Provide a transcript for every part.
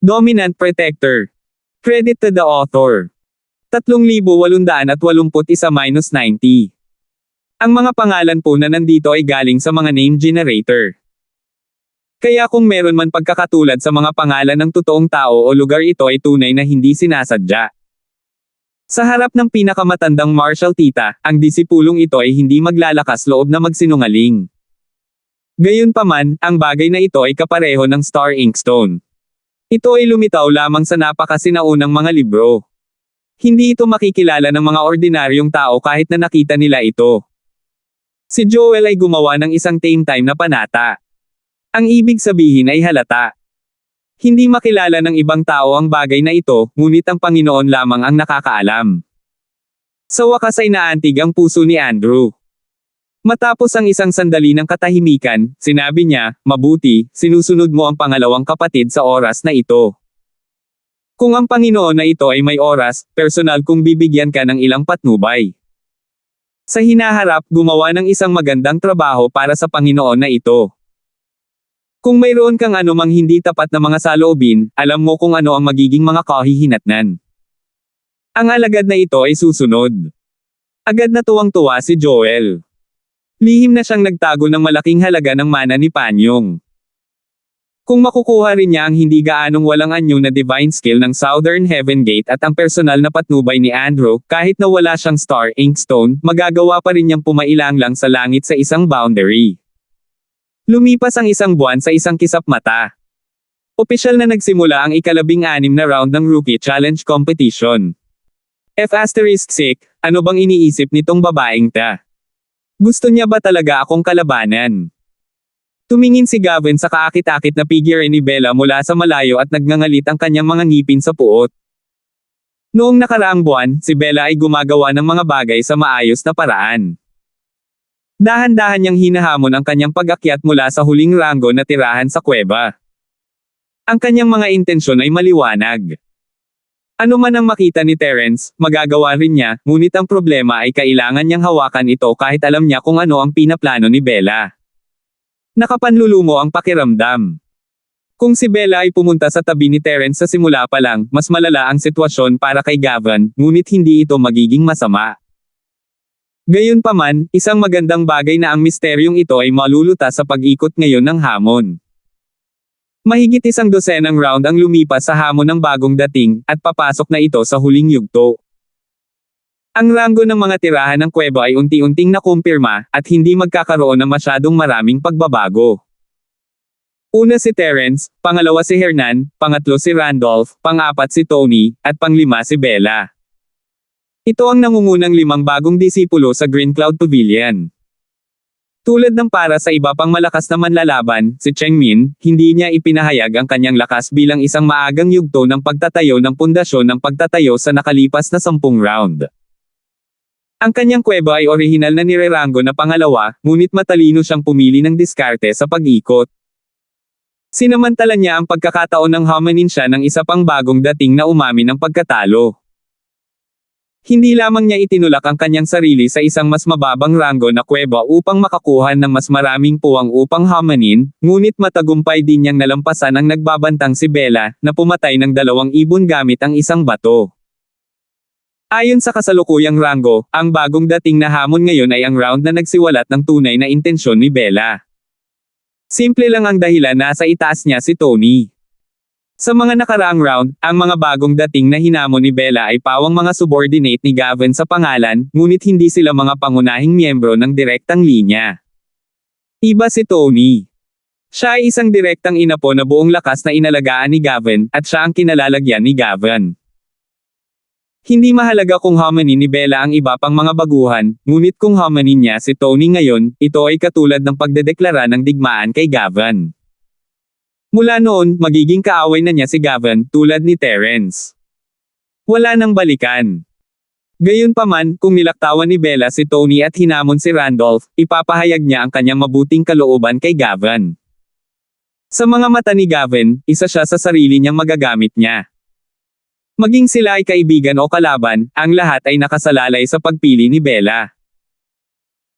Dominant Protector. Credit to the author. 3,881-90. Ang mga pangalan po na nandito ay galing sa mga name generator. Kaya kung meron man pagkakatulad sa mga pangalan ng totoong tao o lugar, ito ay tunay na hindi sinasadya. Sa harap ng pinakamatandang martial tita, ang disipulong ito ay hindi maglalakas loob na magsinungaling. Gayunpaman, ang bagay na ito ay kapareho ng Star Inkstone. Ito ay lumitaw lamang sa napakasinaunang mga libro. Hindi ito makikilala ng mga ordinaryong tao kahit na nakita nila ito. Si Joel ay gumawa ng isang tame time na panata. Ang ibig sabihin ay halata. Hindi makilala ng ibang tao ang bagay na ito, ngunit ang Panginoon lamang ang nakakaalam. Sa wakas ay naantig ang puso ni Andrew. Matapos ang isang sandali ng katahimikan, sinabi niya, "Mabuti, sinusunod mo ang pangalawang kapatid sa oras na ito. Kung ang Panginoon na ito ay may oras, personal kung bibigyan ka ng ilang patnubay. Sa hinaharap, gumawa ng isang magandang trabaho para sa Panginoon na ito. Kung mayroon kang anumang hindi tapat na mga saloobin, alam mo kung ano ang magiging mga kahihinatnan. Ang alagad na ito ay susunod." Agad na tuwang-tuwa si Joel. Lihim na siyang nagtago ng malaking halaga ng mana ni Panyong. Kung makukuha rin niya ang hindi gaanong walang anyo na divine skill ng Southern Heaven Gate at ang personal na patnubay ni Andrew, kahit na wala siyang Star Inkstone, magagawa pa rin niyang pumailang lang sa langit sa isang boundary. Lumipas ang isang buwan sa isang kisap mata. Opisyal na nagsimula ang ika-16 na round ng Rookie Challenge Competition. F***, ano bang iniisip nitong babaeng ta? Gusto niya ba talaga akong kalabanan? Tumingin si Gavin sa kaakit-akit na figure ni Bella mula sa malayo at nagngangalit ang kanyang mga ngipin sa puot. Noong nakaraang buwan, si Bella ay gumagawa ng mga bagay sa maayos na paraan. Dahan-dahan niyang hinahamon ang kanyang pag-akyat mula sa huling ranggo na tirahan sa kuweba. Ang kanyang mga intensyon ay maliwanag. Ano man ang makita ni Terence, magagawa rin niya, ngunit ang problema ay kailangan niyang hawakan ito kahit alam niya kung ano ang pinaplano ni Bella. Nakapanlulumo ang pakiramdam. Kung si Bella ay pumunta sa tabi ni Terence sa simula pa lang, mas malala ang sitwasyon para kay Gavin, ngunit hindi ito magiging masama. Gayunpaman, isang magandang bagay na ang misteryong ito ay malulutas sa pag-ikot ngayon ng hamon. Mahigit 100 round ang lumipas sa hamon ng bagong dating, at papasok na ito sa huling yugto. Ang ranggo ng mga tirahan ng kuweba ay unti-unting nakumpirma, at hindi magkakaroon ng masyadong maraming pagbabago. Una si Terence, pangalawa si Hernan, pangatlo si Randolph, pang-apat si Tony, at panglima si Bella. Ito ang nangungunang 5 bagong disipulo sa Green Cloud Pavilion. Tulad ng para sa iba pang malakas na manlalaban, si Chengmin, hindi niya ipinahayag ang kanyang lakas bilang isang maagang yugto ng pagtatayo ng pundasyon ng pagtatayo sa nakalipas na 10 round. Ang kanyang kuweba ay orihinal na nireranggo na pangalawa, ngunit matalino siyang pumili ng diskarte sa pag-ikot. Sinamantala niya ang pagkakataon ng hominin siya ng isa pang bagong dating na umamin ng pagkatalo. Hindi lamang niya itinulak ang kanyang sarili sa isang mas mababang ranggo na kuweba upang makakuha ng mas maraming puwang upang hamanin, ngunit matagumpay din niyang nalampasan ang nagbabantang si Bella, na pumatay ng 2 ibon gamit ang isang bato. Ayon sa kasalukuyang ranggo, ang bagong dating na hamon ngayon ay ang round na nagsiwalat ng tunay na intensyon ni Bella. Simple lang ang dahilan na sa itaas niya si Tony. Sa mga nakaraang round, ang mga bagong dating na hinamon ni Bella ay pawang mga subordinate ni Gavin sa pangalan, ngunit hindi sila mga pangunahing miyembro ng direktang linya. Iba si Tony. Siya ay isang direktang inapo na buong lakas na inalagaan ni Gavin, at siya ang kinalalagyan ni Gavin. Hindi mahalaga kung hominin ni Bella ang iba pang mga baguhan, ngunit kung hominin niya si Tony ngayon, ito ay katulad ng pagdedeklara ng digmaan kay Gavin. Mula noon, magiging kaaway na niya si Gavin, tulad ni Terence. Wala nang balikan. Gayunpaman, kung nilaktawan ni Bella si Tony at hinamon si Randolph, ipapahayag niya ang kanyang mabuting kalooban kay Gavin. Sa mga mata ni Gavin, isa siya sa sarili niyang magagamit niya. Maging sila ay kaibigan o kalaban, ang lahat ay nakasalalay sa pagpili ni Bella.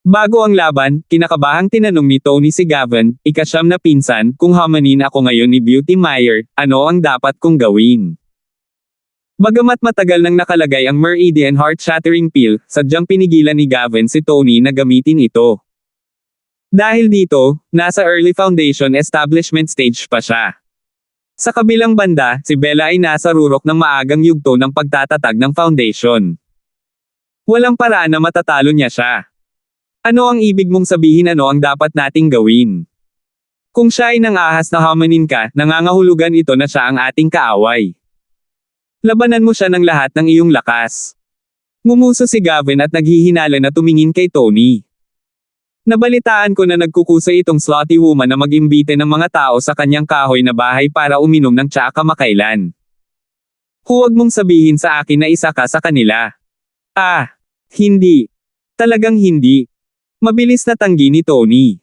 Bago ang laban, kinakabahang tinanong ni Tony si Gavin, ika-9 na pinsan, kung hamanin ako ngayon ni Beauty Meyer, ano ang dapat kong gawin? Bagamat matagal nang nakalagay ang Meridian Heart-Shattering Pill, sadyang pinigilan ni Gavin si Tony na gamitin ito. Dahil dito, nasa early foundation establishment stage pa siya. Sa kabilang banda, si Bella ay nasa rurok ng maagang yugto ng pagtatatag ng foundation. Walang paraan na matatalo niya siya. Ano ang ibig mong sabihin, ano ang dapat nating gawin? Kung siya ay nangahas na hamanin ka, nangangahulugan ito na siya ang ating kaaway. Labanan mo siya ng lahat ng iyong lakas. Ngumuso si Gavin at naghihinala na tumingin kay Tony. Nabalitaan ko na nagkukusa itong slutty woman na mag-imbite ng mga tao sa kanyang kahoy na bahay para uminom ng tsaa kamakailan. Huwag mong sabihin sa akin na isa ka sa kanila. Ah, hindi. Talagang hindi. Mabilis na tanggi ni Tony.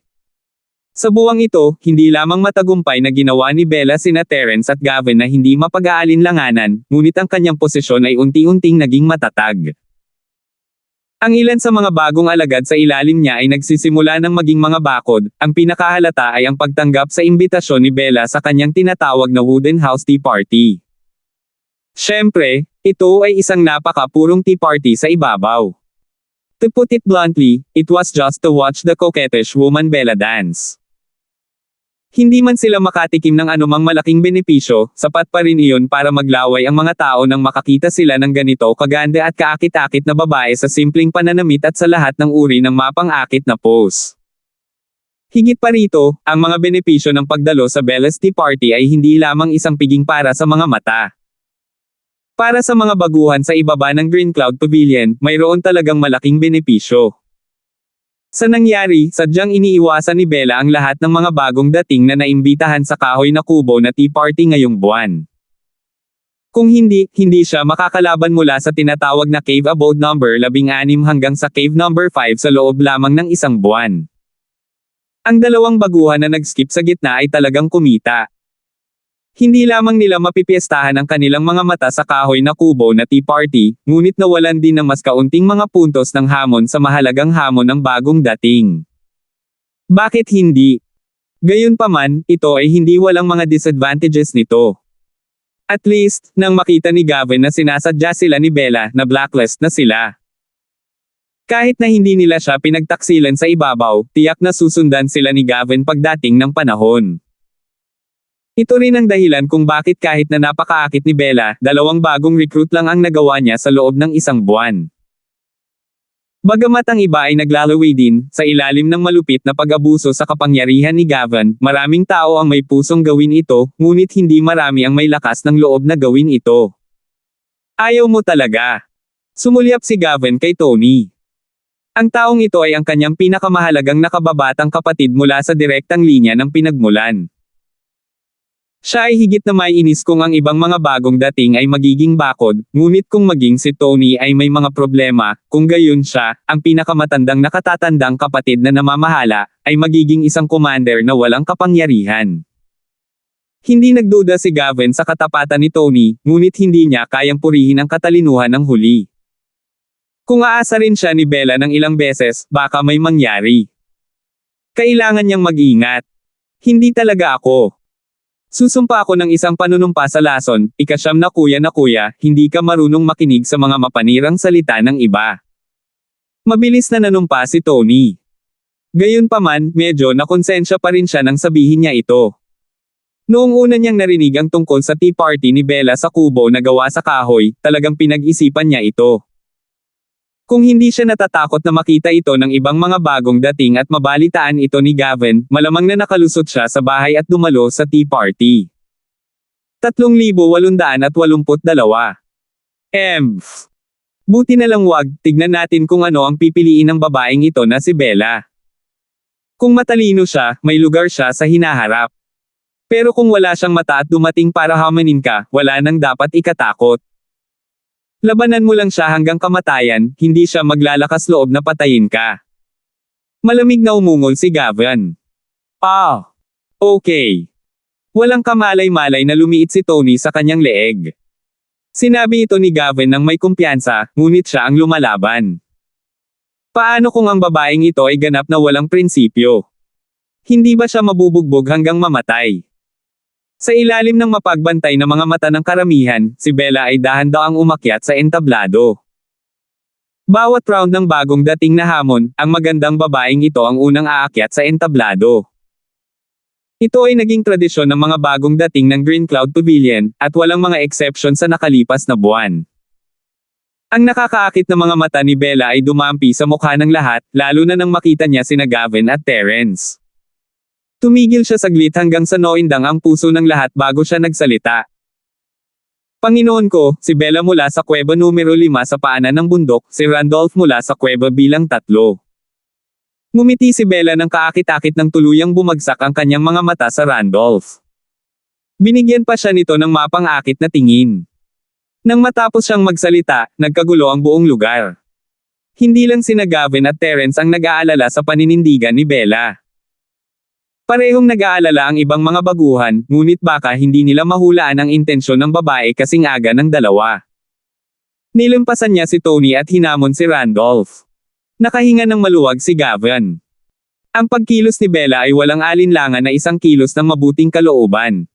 Sa buwang ito, hindi lamang matagumpay na ginawa ni Bella sina Terence at Gavin na hindi mapag-aalinlanganan, ngunit ang kanyang posisyon ay unti-unting naging matatag. Ang ilan sa mga bagong alagad sa ilalim niya ay nagsisimula ng maging mga bakod, ang pinakahalata ay ang pagtanggap sa imbitasyon ni Bella sa kanyang tinatawag na Wooden House Tea Party. Siyempre, ito ay isang napaka-purong tea party sa ibabaw. To put it bluntly, it was just to watch the coquettish woman Bella dance. Hindi man sila makatikim ng anumang malaking benepisyo, sapat pa rin iyon para maglaway ang mga tao nang makakita sila ng ganito kaganda at kaakit-akit na babae sa simpleng pananamit at sa lahat ng uri ng mapang-akit na pose. Higit pa rito, ang mga benepisyo ng pagdalo sa Bella's Tea Party ay hindi lamang isang piging para sa mga mata. Para sa mga baguhan sa ibaba ng Green Cloud Pavilion, mayroon talagang malaking benepisyo. Sa nangyari, sadyang iniiwasan ni Bella ang lahat ng mga bagong dating na naimbitahan sa kahoy na kubo na tea party ngayong buwan. Kung hindi siya makakalaban mula sa tinatawag na cave abode number 16 hanggang sa cave number 5 sa loob lamang ng isang buwan. Ang dalawang baguhan na nag-skip sa gitna ay talagang kumita. Hindi lamang nila mapipiestahan ang kanilang mga mata sa kahoy na kubo na tea party, ngunit nawalan din ng mas kaunting mga puntos ng hamon sa mahalagang hamon ng bagong dating. Bakit hindi? Gayunpaman, ito ay hindi walang mga disadvantages nito. At least, nang makita ni Gavin na sinasadya sila ni Bella na blacklist na sila. Kahit na hindi nila siya pinagtaksilan sa ibabaw, tiyak na susundan sila ni Gavin pagdating ng panahon. Ito rin ang dahilan kung bakit kahit na napakaakit ni Bella, 2 bagong recruit lang ang nagawa niya sa loob ng isang buwan. Bagamat ang iba ay naglalaway din, sa ilalim ng malupit na pag-abuso sa kapangyarihan ni Gavin, maraming tao ang may pusong gawin ito, ngunit hindi marami ang may lakas ng loob na gawin ito. Ayaw mo talaga. Sumulyap si Gavin kay Tony. Ang taong ito ay ang kanyang pinakamahalagang nakababatang kapatid mula sa direktang linya ng pinagmulan. Siya ay higit na may inis kung ang ibang mga bagong dating ay magiging bakod, ngunit kung maging si Tony ay may mga problema, kung gayon siya, ang pinakamatandang nakatatandang kapatid na namamahala, ay magiging isang commander na walang kapangyarihan. Hindi nagduda si Gavin sa katapatan ni Tony, ngunit hindi niya kayang purihin ang katalinuhan ng huli. Kung aasa rin siya ni Bella ng ilang beses, baka may mangyari. Kailangan niyang mag-ingat. Hindi talaga ako. Susumpa ako ng isang panunumpa sa lason, ika-9 na kuya, hindi ka marunong makinig sa mga mapanirang salita ng iba. Mabilis na nanumpa si Tony. Gayunpaman, medyo nakonsensya pa rin siya nang sabihin niya ito. Noong una niyang narinig ang tungkol sa tea party ni Bella sa kubo na gawa sa kahoy, talagang pinag-isipan niya ito. Kung hindi siya natatakot na makita ito ng ibang mga bagong dating at mabalitaan ito ni Gavin, malamang na nakalusot siya sa bahay at dumalo sa tea party. 3,882. Buti na lang wag, tignan natin kung ano ang pipiliin ng babaeng ito na si Bella. Kung matalino siya, may lugar siya sa hinaharap. Pero kung wala siyang mata at dumating para hamanin ka, wala nang dapat ikatakot. Labanan mo lang siya hanggang kamatayan, hindi siya maglalakas loob na patayin ka. Malamig na umungol si Gavin. Okay. Walang kamalay-malay na lumiit si Tony sa kanyang leeg. Sinabi ito ni Gavin nang may kumpiyansa, ngunit siya ang lumalaban. Paano kung ang babaeng ito ay ganap na walang prinsipyo? Hindi ba siya mabubugbog hanggang mamatay? Sa ilalim ng mapagbantay na mga mata ng karamihan, si Bella ay dahan-daang umakyat sa entablado. Bawat round ng bagong dating na hamon, ang magandang babaeng ito ang unang aakyat sa entablado. Ito ay naging tradisyon ng mga bagong dating ng Green Cloud Pavilion, at walang mga exception sa nakalipas na buwan. Ang nakakaakit na mga mata ni Bella ay dumampi sa mukha ng lahat, lalo na nang makita niya sina Gavin at Terence. Tumigil siya saglit hanggang sa noindang ang puso ng lahat bago siya nagsalita. Panginoon ko, si Bella mula sa kuweba numero 5 sa paanan ng bundok, si Randolph mula sa kuweba bilang 3. Ngumiti si Bella ng kaakit-akit ng tuluyang bumagsak ang kanyang mga mata sa Randolph. Binigyan pa siya nito ng mapang-akit na tingin. Nang matapos siyang magsalita, nagkagulo ang buong lugar. Hindi lang sina Gavin at Terence ang nag-aalala sa paninindigan ni Bella. Parehong nag-aalala ang ibang mga baguhan, ngunit baka hindi nila mahulaan ang intensyon ng babae kasing aga ng dalawa. Nilampasan niya si Tony at hinamon si Randolph. Nakahinga ng maluwag si Gavin. Ang pagkilos ni Bella ay walang alinlangan na isang kilos ng mabuting kalooban.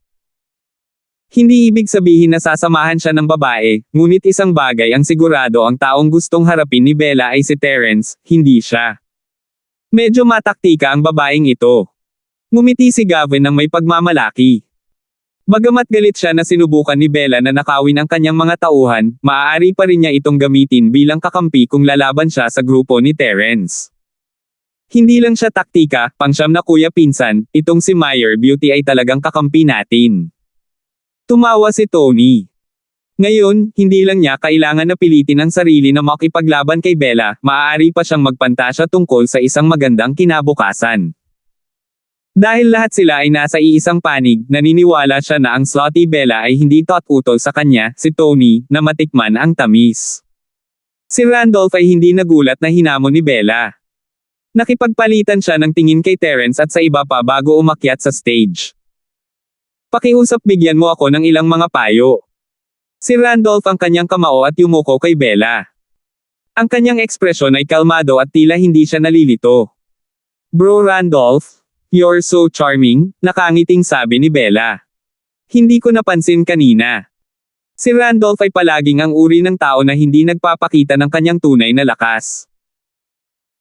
Hindi ibig sabihin na sasamahan siya ng babae, ngunit isang bagay ang sigurado ang taong gustong harapin ni Bella ay si Terence, hindi siya. Medyo mataktika ang babaeng ito. Ngumiti si Gavin ng may pagmamalaki. Bagamat galit siya na sinubukan ni Bella na nakawin ang kanyang mga tauhan, maaari pa rin niya itong gamitin bilang kakampi kung lalaban siya sa grupo ni Terence. Hindi lang siya taktika, pangsyam na kuya pinsan, itong si Meyer Beauty ay talagang kakampi natin. Tumawa si Tony. Ngayon, hindi lang niya kailangan na pilitin ang sarili na makipaglaban kay Bella, maaari pa siyang magpantasya tungkol sa isang magandang kinabukasan. Dahil lahat sila ay nasa iisang panig, naniniwala siya na ang slutty Bella ay hindi tot-utol sa kanya, si Tony, na matikman ang tamis. Si Randolph ay hindi nagulat na hinamon ni Bella. Nakipagpalitan siya ng tingin kay Terence at sa iba pa bago umakyat sa stage. Pakiusap bigyan mo ako ng ilang mga payo. Si Randolph ang kanyang kamao at yumuko kay Bella. Ang kanyang ekspresyon ay kalmado at tila hindi siya nalilito. Bro Randolph, you're so charming, nakangiting sabi ni Bella. Hindi ko napansin kanina. Si Randolph ay palaging ang uri ng tao na hindi nagpapakita ng kanyang tunay na lakas.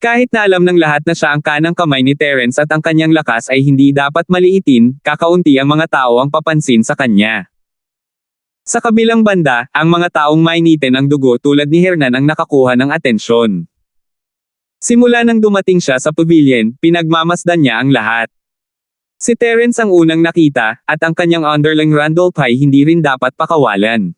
Kahit na alam ng lahat na siya ang kanang kamay ni Terence at ang kanyang lakas ay hindi dapat maliitin, kakaunti ang mga tao ang papansin sa kanya. Sa kabilang banda, ang mga taong mainitin ang dugo tulad ni Hernan ang nakakuha ng atensyon. Simula nang dumating siya sa pavilion, pinagmamasdan niya ang lahat. Si Terence ang unang nakita, at ang kanyang underling Randolph ay hindi rin dapat pakawalan.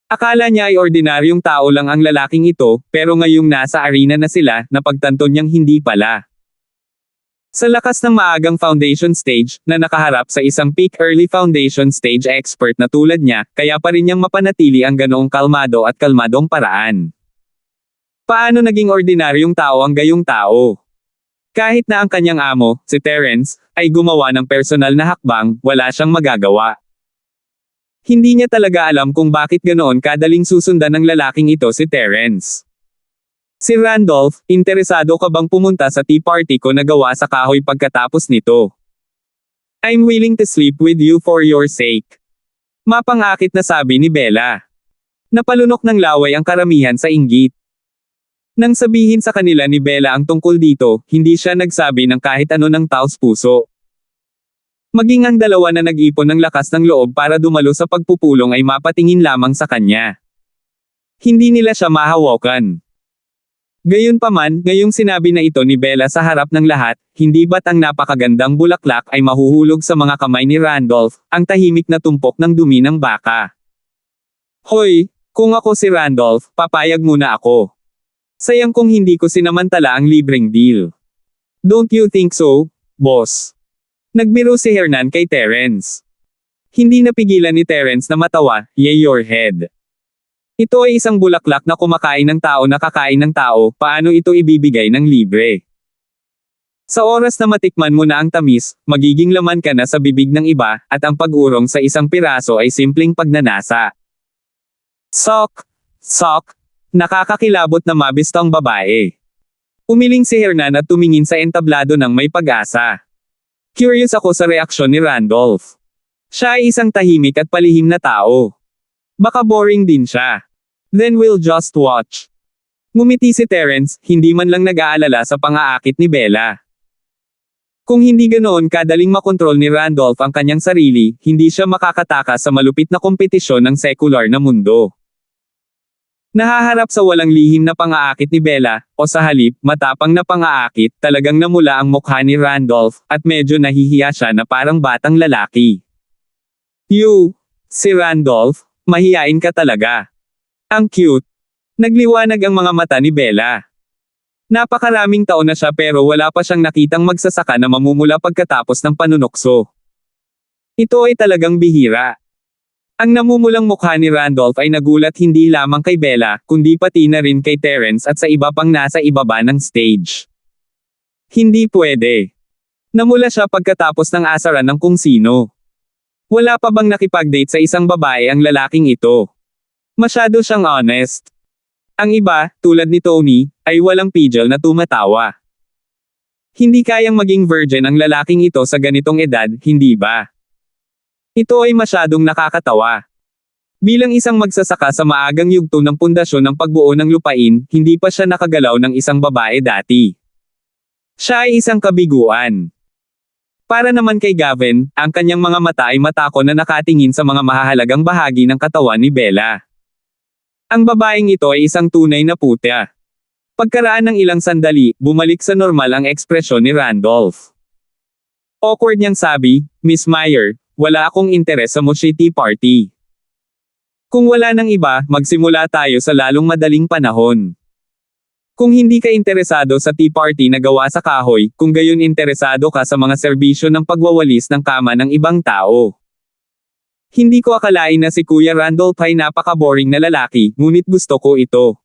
Akala niya ay ordinaryong tao lang ang lalaking ito, pero ngayong nasa arena na sila, napagtanto niyang hindi pala. Sa lakas ng maagang foundation stage, na nakaharap sa isang peak early foundation stage expert na tulad niya, kaya pa rin niyang mapanatili ang ganoong kalmado at kalmadong paraan. Paano naging ordinaryong tao ang gayong tao? Kahit na ang kanyang amo, si Terence, ay gumawa ng personal na hakbang, wala siyang magagawa. Hindi niya talaga alam kung bakit ganoon kadaling susundan ng lalaking ito si Terence. Si Randolph, interesado ka bang pumunta sa tea party ko na gawa sa kahoy pagkatapos nito? I'm willing to sleep with you for your sake. Mapangakit na sabi ni Bella. Napalunok ng laway ang karamihan sa inggit. Nang sabihin sa kanila ni Bella ang tungkol dito, hindi siya nagsabi ng kahit ano ng taos puso. Maging ang dalawa na nag-ipon ng lakas ng loob para dumalo sa pagpupulong ay mapatingin lamang sa kanya. Hindi nila siya mahawakan. Gayunpaman, ngayong sinabi na ito ni Bella sa harap ng lahat, hindi ba't ang napakagandang bulaklak ay mahuhulog sa mga kamay ni Randolph, ang tahimik na tumpok ng dumi ng baka. Hoy, kung ako si Randolph, papayag muna ako. Sayang kung hindi ko sinamantala ang libreng deal. Don't you think so, boss? Nagbiro si Hernan kay Terence. Hindi napigilan ni Terence na matawa, yay your head. Ito ay isang bulaklak na kumakain ng tao na kakain ng tao, paano ito ibibigay ng libre? Sa oras na matikman mo na ang tamis, magiging laman ka na sa bibig ng iba, at ang pag-urong sa isang piraso ay simpleng pagnanasa. Sok! Nakakakilabot na mabistong babae. Umiling si Hernan at tumingin sa entablado ng may pag-asa. Curious ako sa reaksyon ni Randolph. Siya ay isang tahimik at palihim na tao. Baka boring din siya. Then we'll just watch. Ngumiti si Terence, hindi man lang nag-aalala sa pang-aakit ni Bella. Kung hindi ganoon kadaling makontrol ni Randolph ang kanyang sarili, hindi siya makakatakas sa malupit na kompetisyon ng sekular na mundo. Nahaharap sa walang lihim na pang-aakit ni Bella, o sa halip, matapang na pang-aakit, talagang namula ang mukha ni Randolph, at medyo nahihiya siya na parang batang lalaki. Si Randolph, mahiyain ka talaga. Ang cute. Nagliwanag ang mga mata ni Bella. Napakaraming taon na siya pero wala pa siyang nakitang magsasaka na mamumula pagkatapos ng panunokso. Ito ay talagang bihira. Ang namumulang mukha ni Randolph ay nagulat hindi lamang kay Bella, kundi pati na rin kay Terence at sa iba pang nasa ibaba ng stage. Hindi pwede. Namula siya pagkatapos ng asaran ng kung sino. Wala pa bang nakipag-date sa isang babae ang lalaking ito? Masyado siyang honest. Ang iba, tulad ni Tony, ay walang pigil na tumatawa. Hindi kayang maging virgin ang lalaking ito sa ganitong edad, hindi ba? Ito ay masyadong nakakatawa. Bilang isang magsasaka sa maagang yugto ng pundasyon ng pagbuo ng lupain, hindi pa siya nakagalaw ng isang babae dati. Siya ay isang kabiguan. Para naman kay Gavin, ang kanyang mga mata ay matako na nakatingin sa mga mahahalagang bahagi ng katawan ni Bella. Ang babaeng ito ay isang tunay na putya. Pagkaraan ng ilang sandali, bumalik sa normal ang ekspresyon ni Randolph. Awkward niyang sabi, Miss Meyer, wala akong interes sa Moshi Tea Party. Kung wala nang iba, magsimula tayo sa lalong madaling panahon. Kung hindi ka interesado sa tea party na gawa sa kahoy, kung gayon interesado ka sa mga serbisyo ng pagwawalis ng kama ng ibang tao. Hindi ko akalain na si Kuya Randolph ay napaka-boring na lalaki, ngunit gusto ko ito.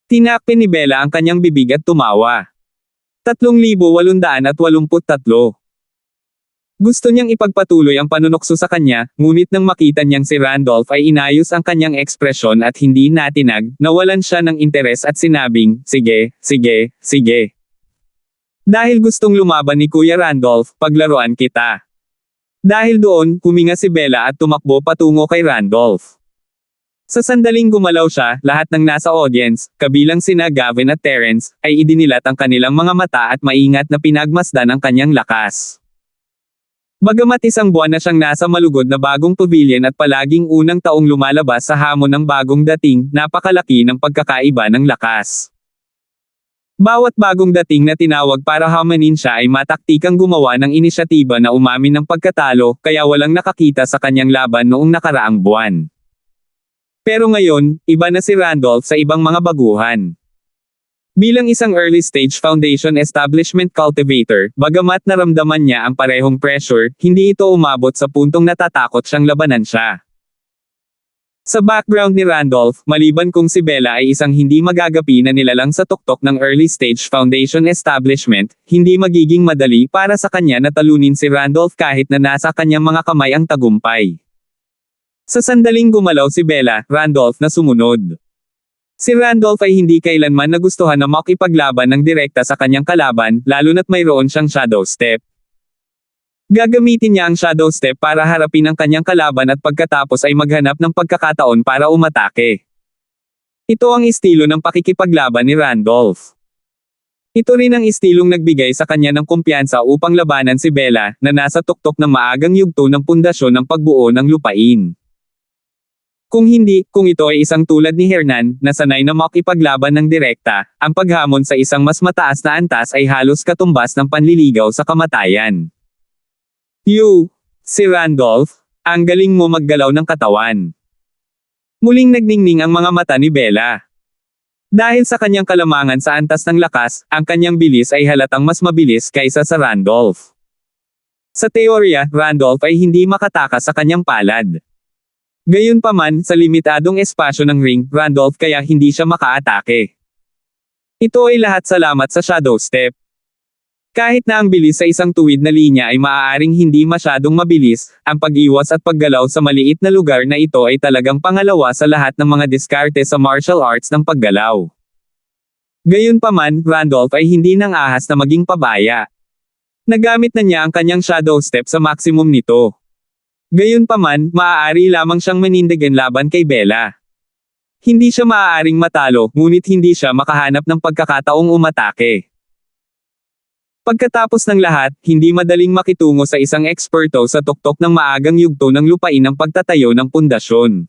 Tinakpin ni Bella ang kanyang bibig at tumawa. 3,883. Gusto niyang ipagpatuloy ang panunokso sa kanya, ngunit nang makita niyang si Randolph ay inayos ang kanyang ekspresyon at hindi natinag, nawalan siya ng interes at sinabing, sige, sige, sige. Dahil gustong lumaban ni Kuya Randolph, paglaruan kita. Dahil doon, huminga si Bella at tumakbo patungo kay Randolph. Sa sandaling gumalaw siya, lahat ng nasa audience, kabilang sina Gavin at Terence, ay idinilat ang kanilang mga mata at maingat na pinagmasdan ang kanyang lakas. Bagamat isang buwan na siyang nasa malugod na bagong pavilion at palaging unang taong lumalabas sa hamon ng bagong dating, napakalaki ng pagkakaiba ng lakas. Bawat bagong dating na tinawag para hamanin siya ay mataktikang gumawa ng inisyatiba na umamin ng pagkatalo, kaya walang nakakita sa kanyang laban noong nakaraang buwan. Pero ngayon, iba na si Randolph sa ibang mga baguhan. Bilang isang early-stage foundation establishment cultivator, bagamat naramdaman niya ang parehong pressure, hindi ito umabot sa puntong natatakot siyang labanan siya. Sa background ni Randolph, maliban kung si Bella ay isang hindi magagapi na nilalang sa tuktok ng early-stage foundation establishment, hindi magiging madali para sa kanya na talunin si Randolph kahit na nasa kanyang mga kamay ang tagumpay. Sa sandaling gumalaw si Bella, Randolph na sumunod. Si Randolph ay hindi kailanman nagustuhan na makipaglaban ng direkta sa kanyang kalaban, lalo na't mayroon siyang shadow step. Gagamitin niya ang shadow step para harapin ang kanyang kalaban at pagkatapos ay maghanap ng pagkakataon para umatake. Ito ang estilo ng pakikipaglaban ni Randolph. Ito rin ang estilong nagbigay sa kanya ng kumpiyansa upang labanan si Bella, na nasa tuktok ng maagang yugto ng pundasyon ng pagbuo ng lupain. Kung ito ay isang tulad ni Hernan, na sanay na makipaglaban ng direkta, ang paghamon sa isang mas mataas na antas ay halos katumbas ng panliligaw sa kamatayan. Si Randolph, ang galing mo maggalaw ng katawan. Muling nagningning ang mga mata ni Bella. Dahil sa kanyang kalamangan sa antas ng lakas, ang kanyang bilis ay halatang mas mabilis kaysa sa Randolph. Sa teorya, Randolph ay hindi makatakas sa kanyang palad. Gayunpaman, sa limitadong espasyo ng ring, Randolph kaya hindi siya makaatake. Ito ay lahat salamat sa shadow step. Kahit na ang bilis sa isang tuwid na linya ay maaaring hindi masyadong mabilis, ang pag-iwas at paggalaw sa maliit na lugar na ito ay talagang pangalawa sa lahat ng mga diskarte sa martial arts ng paggalaw. Gayunpaman, Randolph ay hindi nang ahas na maging pabaya. Nagamit na niya ang kanyang shadow step sa maximum nito. Gayunpaman, maaari lamang siyang manindigan laban kay Bella. Hindi siya maaaring matalo, ngunit hindi siya makahanap ng pagkakataong umatake. Pagkatapos ng lahat, hindi madaling makitungo sa isang eksperto sa tuktok ng maagang yugto ng lupain ang pagtatayo ng pundasyon.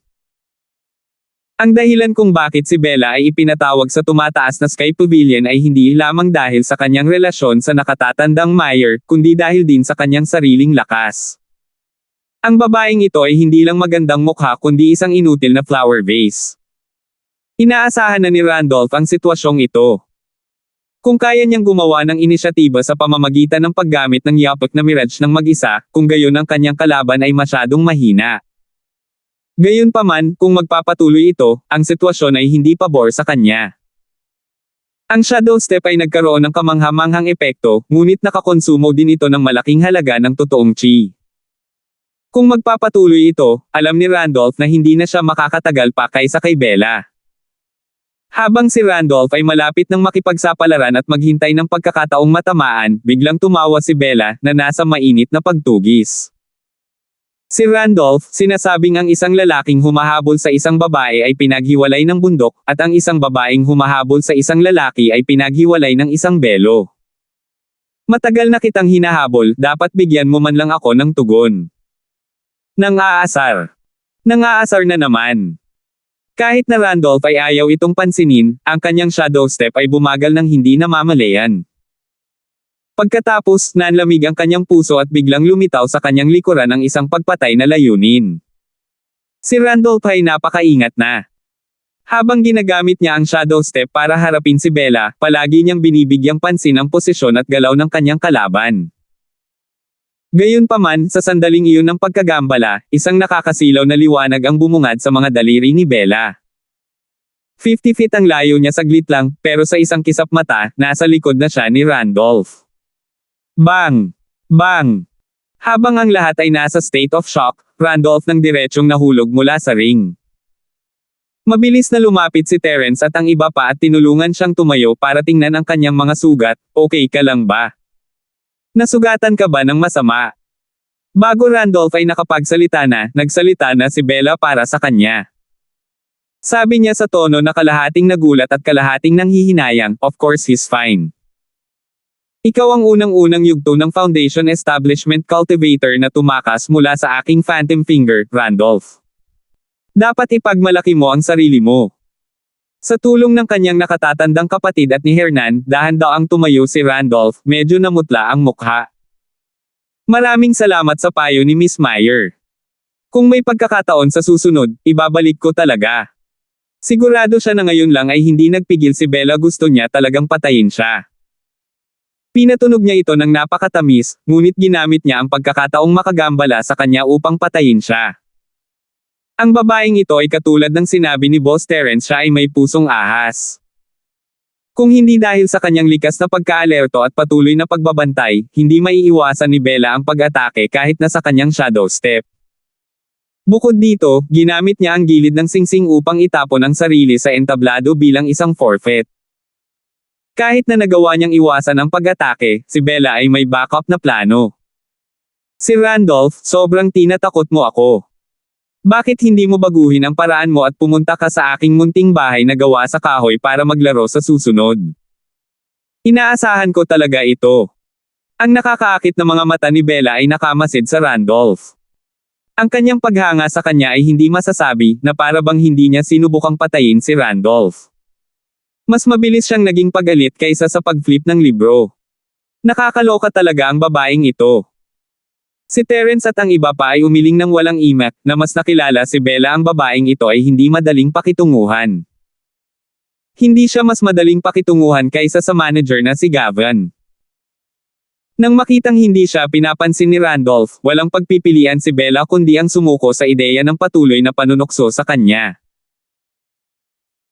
Ang dahilan kung bakit si Bella ay ipinatawag sa tumataas na Sky Pavilion ay hindi lamang dahil sa kanyang relasyon sa nakatatandang Meyer, kundi dahil din sa kanyang sariling lakas. Ang babaeng ito ay hindi lang magandang mukha kundi isang inutil na flower vase. Inaasahan na ni Randolph ang sitwasyong ito. Kung kaya niyang gumawa ng inisyatiba sa pamamagitan ng paggamit ng yapak na Mirage ng mag-isa, kung gayon ang kanyang kalaban ay masyadong mahina. Gayunpaman, kung magpapatuloy ito, ang sitwasyon ay hindi pabor sa kanya. Ang shadow step ay nagkaroon ng kamangha-manghang epekto, ngunit nakakonsumo din ito ng malaking halaga ng totoong chi. Kung magpapatuloy ito, alam ni Randolph na hindi na siya makakatagal pa kaysa kay Bella. Habang si Randolph ay malapit ng makipagsapalaran at maghintay ng pagkakataong matamaan, biglang tumawa si Bella na nasa mainit na pagtugis. Si Randolph, sinasabing ang isang lalaking humahabol sa isang babae ay pinaghiwalay ng bundok, at ang isang babaeng humahabol sa isang lalaki ay pinaghiwalay ng isang belo. Matagal na kitang hinahabol, dapat bigyan mo man lang ako ng tugon. Nang-aasar. Nang-aasar na naman. Kahit na Randolph ay ayaw itong pansinin, ang kanyang shadow step ay bumagal ng hindi namamalayan. Pagkatapos, nanlamig ang kanyang puso at biglang lumitaw sa kanyang likuran ang isang pagpatay na layunin. Si Randolph ay napakaingat na. Habang ginagamit niya ang shadow step para harapin si Bella, palagi niyang binibigyang pansin ang posisyon at galaw ng kanyang kalaban. Gayunpaman, sa sandaling iyon ng pagkagambala, isang nakakasilaw na liwanag ang bumungad sa mga daliri ni Bella. 50 feet ang layo niya saglit lang, pero sa isang kisap mata, nasa likod na siya ni Randolph. Bang! Bang! Habang ang lahat ay nasa state of shock, Randolph nang diretsyong nahulog mula sa ring. Mabilis na lumapit si Terence at ang iba pa at tinulungan siyang tumayo para tingnan ang kanyang mga sugat. Okay ka lang ba? Nasugatan ka ba ng masama? Bago Randolph ay nakapagsalita na, nagsalita na si Bella para sa kanya. Sabi niya sa tono na kalahating nagulat at kalahating nanghihinayang, of course he's fine. Ikaw ang unang-unang yugto ng Foundation Establishment Cultivator na tumakas mula sa aking phantom finger, Randolph. Dapat ipagmalaki mo ang sarili mo. Sa tulong ng kanyang nakatatandang kapatid at ni Hernan, dahan daw ang tumayo si Randolph, medyo namutla ang mukha. Maraming salamat sa payo ni Miss Meyer. Kung may pagkakataon sa susunod, ibabalik ko talaga. Sigurado siya na ngayon lang ay hindi nagpigil si Bella, gusto niya talagang patayin siya. Pinatunog niya ito ng napakatamis, ngunit ginamit niya ang pagkakataong makagambala sa kanya upang patayin siya. Ang babaeng ito ay katulad ng sinabi ni Boss Terence, siya ay may pusong ahas. Kung hindi dahil sa kanyang likas na pagkaalerto at patuloy na pagbabantay, hindi maiiwasan ni Bella ang pag-atake kahit na sa kanyang shadow step. Bukod dito, ginamit niya ang gilid ng singsing upang itapon ang sarili sa entablado bilang isang forfeit. Kahit na nagawa niyang iwasan ang pag-atake, si Bella ay may backup na plano. Si Randolph, sobrang tinatakot mo ako. Bakit hindi mo baguhin ang paraan mo at pumunta ka sa aking munting bahay na gawa sa kahoy para maglaro sa susunod? Inaasahan ko talaga ito. Ang nakakaakit na mga mata ni Bella ay nakamasid sa Randolph. Ang kanyang paghanga sa kanya ay hindi masasabi na para bang hindi niya sinubukang patayin si Randolph. Mas mabilis siyang naging pagalit kaysa sa pag-flip ng libro. Nakakaloka talaga ang babaeng ito. Si Terence at ang iba pa ay umiling ng walang imak, na mas nakilala si Bella ang babaeng ito ay hindi madaling pakitunguhan. Hindi siya mas madaling pakitunguhan kaysa sa manager na si Gavin. Nang makitang hindi siya pinapansin ni Randolph, walang pagpipilian si Bella kundi ang sumuko sa ideya ng patuloy na panunukso sa kanya.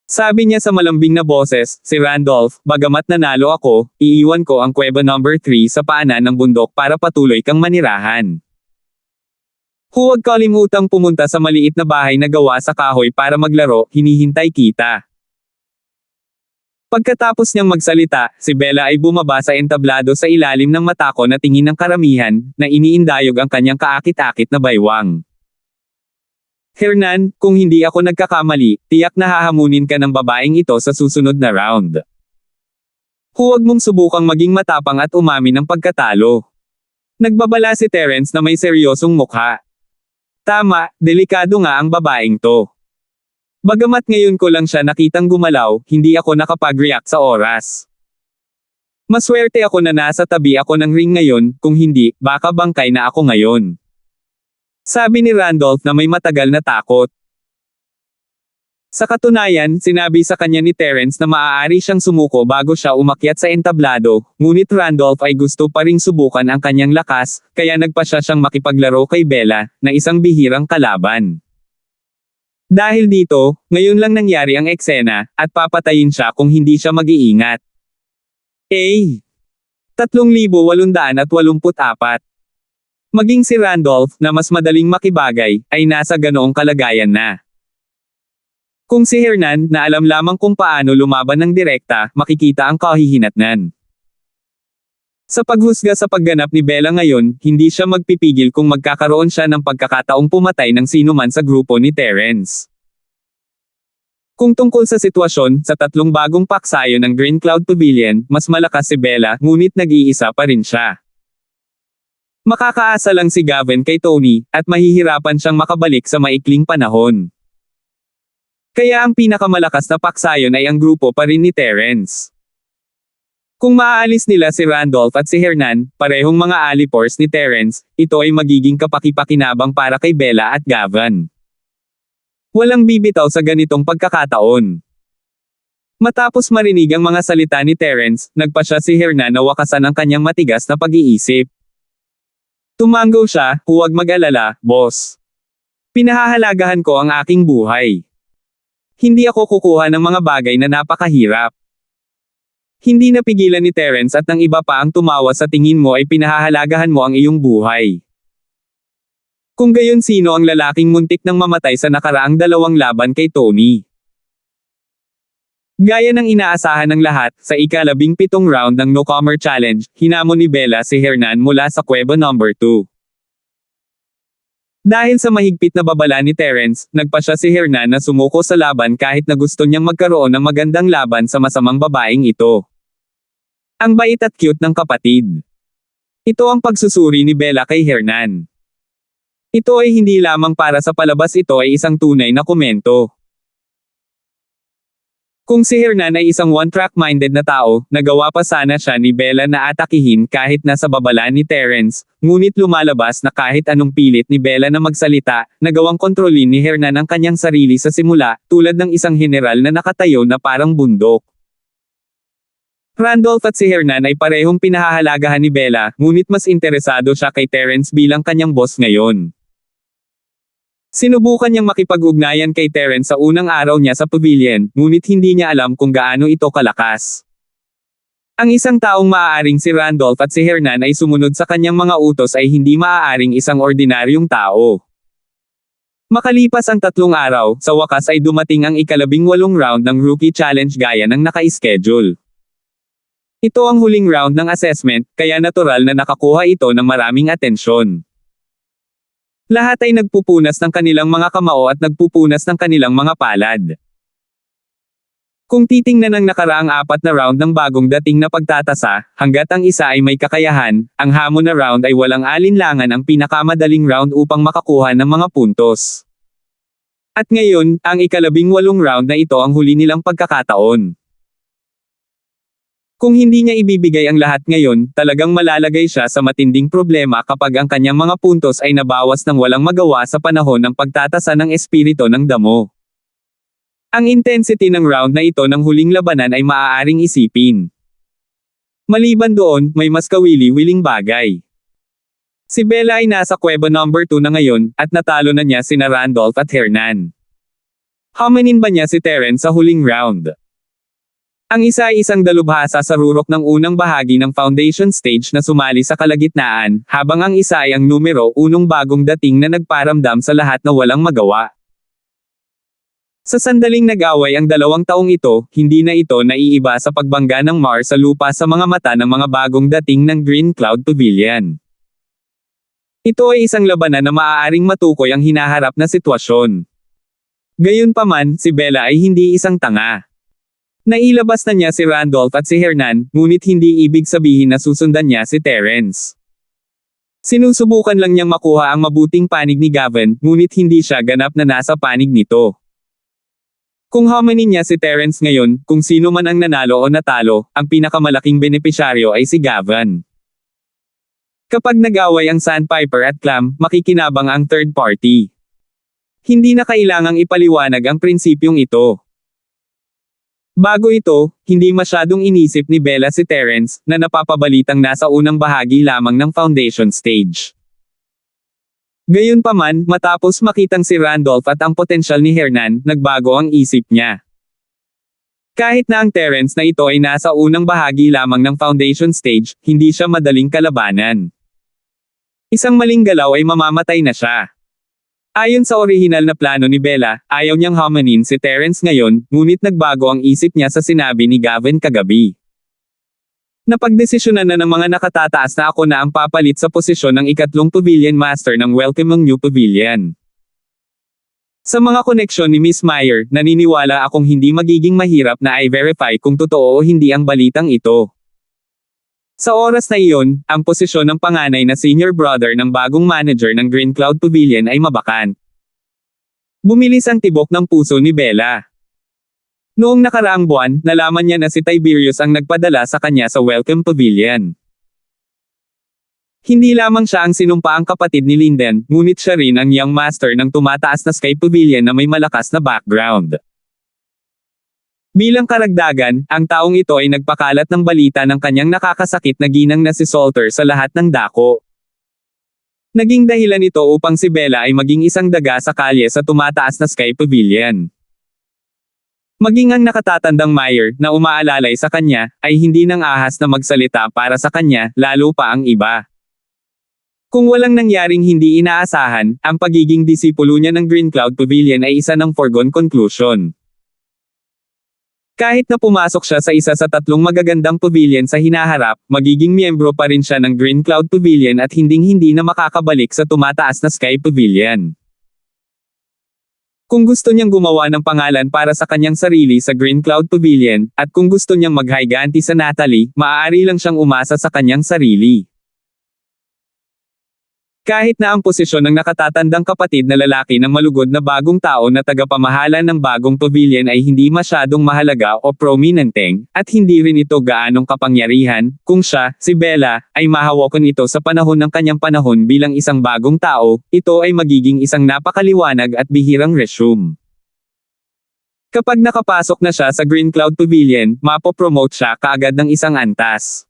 Sabi niya sa malambing na boses, si Randolph, bagamat nanalo ako, iiwan ko ang kuweba number 3 sa paanan ng bundok para patuloy kang manirahan. Huwag kalimutang pumunta sa maliit na bahay na gawa sa kahoy para maglaro, hinihintay kita. Pagkatapos niyang magsalita, si Bella ay bumaba sa entablado sa ilalim ng matako na tingin ng karamihan, na iniindayog ang kanyang kaakit-akit na baywang. Hernan, kung hindi ako nagkakamali, tiyak na hahamunin ka ng babaeng ito sa susunod na round. Huwag mong subukang maging matapang at umamin ng pagkatalo. Nagbabala si Terence na may seryosong mukha. Tama, delikado nga ang babaeng to. Bagamat ngayon ko lang siya nakitang gumalaw, hindi ako nakapag-react sa oras. Maswerte ako na nasa tabi ako ng ring ngayon, kung hindi, baka bangkay na ako ngayon. Sabi ni Randolph na may matagal na takot. Sa katunayan, sinabi sa kanya ni Terence na maaari siyang sumuko bago siya umakyat sa entablado, ngunit Randolph ay gusto pa ring subukan ang kanyang lakas, kaya nagpasya siyang makipaglaro kay Bella, na isang bihirang kalaban. Dahil dito, ngayon lang nangyari ang eksena, at papatayin siya kung hindi siya mag-iingat. 3,884. Maging si Randolph, na mas madaling makibagay, ay nasa ganoong kalagayan na. Kung si Hernan, na alam lamang kung paano lumaban ng direkta, makikita ang kahihinatnan. Sa paghusga sa pagganap ni Bella ngayon, hindi siya magpipigil kung magkakaroon siya ng pagkakataong pumatay ng sino man sa grupo ni Terence. Kung tungkol sa sitwasyon, sa tatlong bagong paksayo ng Green Cloud Pavilion, mas malakas si Bella, ngunit nag-iisa pa rin siya. Makakaasa lang si Gavin kay Tony, at mahihirapan siyang makabalik sa maikling panahon. Kaya ang pinakamalakas na paksayon ay ang grupo pa rin ni Terence. Kung maaalis nila si Randolph at si Hernan, parehong mga alipors ni Terence, ito ay magiging kapaki-pakinabang para kay Bella at Gavin. Walang bibitaw sa ganitong pagkakataon. Matapos marinig ang mga salita ni Terence, nagpasya si Hernan na wakasan ang kanyang matigas na pag-iisip. Tumango siya, huwag mag-alala, boss. Pinahahalagahan ko ang aking buhay. Hindi ako kukuha ng mga bagay na napakahirap. Hindi napigilan ni Terence at ng iba pa ang tumawa sa tingin mo ay pinahahalagahan mo ang iyong buhay. Kung gayon sino ang lalaking muntik nang mamatay sa nakaraang dalawang laban kay Tony? Gaya ng inaasahan ng lahat, sa ika-17 round ng No-Comer Challenge, hinamon ni Bella si Hernan mula sa kuweba number 2. Dahil sa mahigpit na babala ni Terence, nagpasya si Hernan na sumuko sa laban kahit na gusto niyang magkaroon ng magandang laban sa masamang babaeng ito. Ang bait at cute ng kapatid. Ito ang pagsusuri ni Bella kay Hernan. Ito ay hindi lamang para sa palabas, ito ay isang tunay na komento. Kung si Hernan ay isang one-track-minded na tao, nagawa pa sana siya ni Bella na atakihin kahit nasa babala ni Terence, ngunit lumalabas na kahit anong pilit ni Bella na magsalita, nagawang kontrolin ni Hernan ang kanyang sarili sa simula, tulad ng isang general na nakatayo na parang bundok. Randolph at si Hernan ay parehong pinahahalagahan ni Bella, ngunit mas interesado siya kay Terence bilang kanyang boss ngayon. Sinubukan niyang makipag-ugnayan kay Terence sa unang araw niya sa pavilion, ngunit hindi niya alam kung gaano ito kalakas. Ang isang taong maaaring si Randolph at si Hernan ay sumunod sa kanyang mga utos ay hindi maaaring isang ordinaryong tao. Makalipas ang 3 araw, sa wakas ay dumating ang ika-18 round ng Rookie Challenge gaya ng naka-schedule. Ito ang huling round ng assessment, kaya natural na nakakuha ito ng maraming atensyon. Lahat ay nagpupunas ng kanilang mga kamao at nagpupunas ng kanilang mga palad. Kung titingnan ang nakaraang 4 na round ng bagong dating na pagtatasa, hanggat ang isa ay may kakayahan, ang hamon na round ay walang alinlangan ang pinakamadaling round upang makakuha ng mga puntos. At ngayon, ang ika-18 round na ito ang huli nilang pagkakataon. Kung hindi niya ibibigay ang lahat ngayon, talagang malalagay siya sa matinding problema kapag ang kanyang mga puntos ay nabawas ng walang magawa sa panahon ng pagtatasa ng espiritu ng damo. Ang intensity ng round na ito ng huling labanan ay maaaring isipin. Maliban doon, may mas kawili-wiling bagay. Si Bella ay nasa kuweba number 2 na ngayon, at natalo na niya sina Randolph at Hernan. Hamanin ba niya si Terence sa huling round? Ang isa ay isang dalubhasa sa rurok ng unang bahagi ng foundation stage na sumali sa kalagitnaan, habang ang isa ay ang numero 1 bagong dating na nagparamdam sa lahat na walang magawa. Sa sandaling nag-away ang dalawang taong ito, hindi na ito naiiba sa pagbangga ng Mars sa lupa sa mga mata ng mga bagong dating ng Green Cloud Pavilion. Ito ay isang labanan na maaaring matukoy ang hinaharap na sitwasyon. Gayunpaman, si Bella ay hindi isang tanga. Nailabas na niya si Randolph at si Hernan, ngunit hindi ibig sabihin na susundan niya si Terence. Sinusubukan lang niyang makuha ang mabuting panig ni Gavin, ngunit hindi siya ganap na nasa panig nito. Kung hamanin niya si Terence ngayon, kung sino man ang nanalo o natalo, ang pinakamalaking benepisyaryo ay si Gavin. Kapag nag-away ang Sandpiper at Clam, makikinabang ang third party. Hindi na kailangang ipaliwanag ang prinsipyong ito. Bago ito, hindi masyadong inisip ni Bella si Terence, na napapabalitang nasa unang bahagi lamang ng foundation stage. Gayunpaman, matapos makitang si Randolph at ang potensyal ni Hernan, nagbago ang isip niya. Kahit na ang Terence na ito ay nasa unang bahagi lamang ng foundation stage, hindi siya madaling kalabanan. Isang maling galaw ay mamamatay na siya. Ayon sa orihinal na plano ni Bella, ayaw niyang hamanin si Terence ngayon, ngunit nagbago ang isip niya sa sinabi ni Gavin kagabi. Napagdesisyonan na ng mga nakatataas na ako na ang papalit sa posisyon ng ikatlong Pavilion Master ng Welcome New Pavilion. Sa mga koneksyon ni Miss Meyer, naniniwala akong hindi magiging mahirap na i-verify kung totoo o hindi ang balitang ito. Sa oras na iyon, ang posisyon ng panganay na senior brother ng bagong manager ng Green Cloud Pavilion ay mabakant. Bumilis ang tibok ng puso ni Bella. Noong nakaraang buwan, nalaman niya na si Tiberius ang nagpadala sa kanya sa Welcome Pavilion. Hindi lamang siya ang sinumpaang kapatid ni Linden, ngunit siya rin ang young master ng tumataas na Sky Pavilion na may malakas na background. Bilang karagdagan, ang taong ito ay nagpakalat ng balita ng kanyang nakakasakit na ginang na si Salter sa lahat ng dako. Naging dahilan ito upang si Bella ay maging isang daga sa kalye sa tumataas na Sky Pavilion. Maging ang nakatatandang Meyer, na umaalalay sa kanya, ay hindi nang ahas na magsalita para sa kanya, lalo pa ang iba. Kung walang nangyaring hindi inaasahan, ang pagiging disipulo niya ng Green Cloud Pavilion ay isa ng foregone conclusion. Kahit na pumasok siya sa isa sa tatlong magagandang pavilion sa hinaharap, magiging miyembro pa rin siya ng Green Cloud Pavilion at hinding-hindi na makakabalik sa tumataas na Sky Pavilion. Kung gusto niyang gumawa ng pangalan para sa kanyang sarili sa Green Cloud Pavilion, at kung gusto niyang maghiganti sa Natalie, maaari lang siyang umasa sa kanyang sarili. Kahit na ang posisyon ng nakatatandang kapatid na lalaki ng malugod na bagong tao na tagapamahala ng bagong pavilion ay hindi masyadong mahalaga o prominenteng, at hindi rin ito gaanong kapangyarihan, kung siya, si Bella, ay mahawakan ito sa panahon ng kanyang panahon bilang isang bagong tao, ito ay magiging isang napakaliwanag at bihirang resume. Kapag nakapasok na siya sa Green Cloud Pavilion, mapopromote siya kaagad ng isang antas.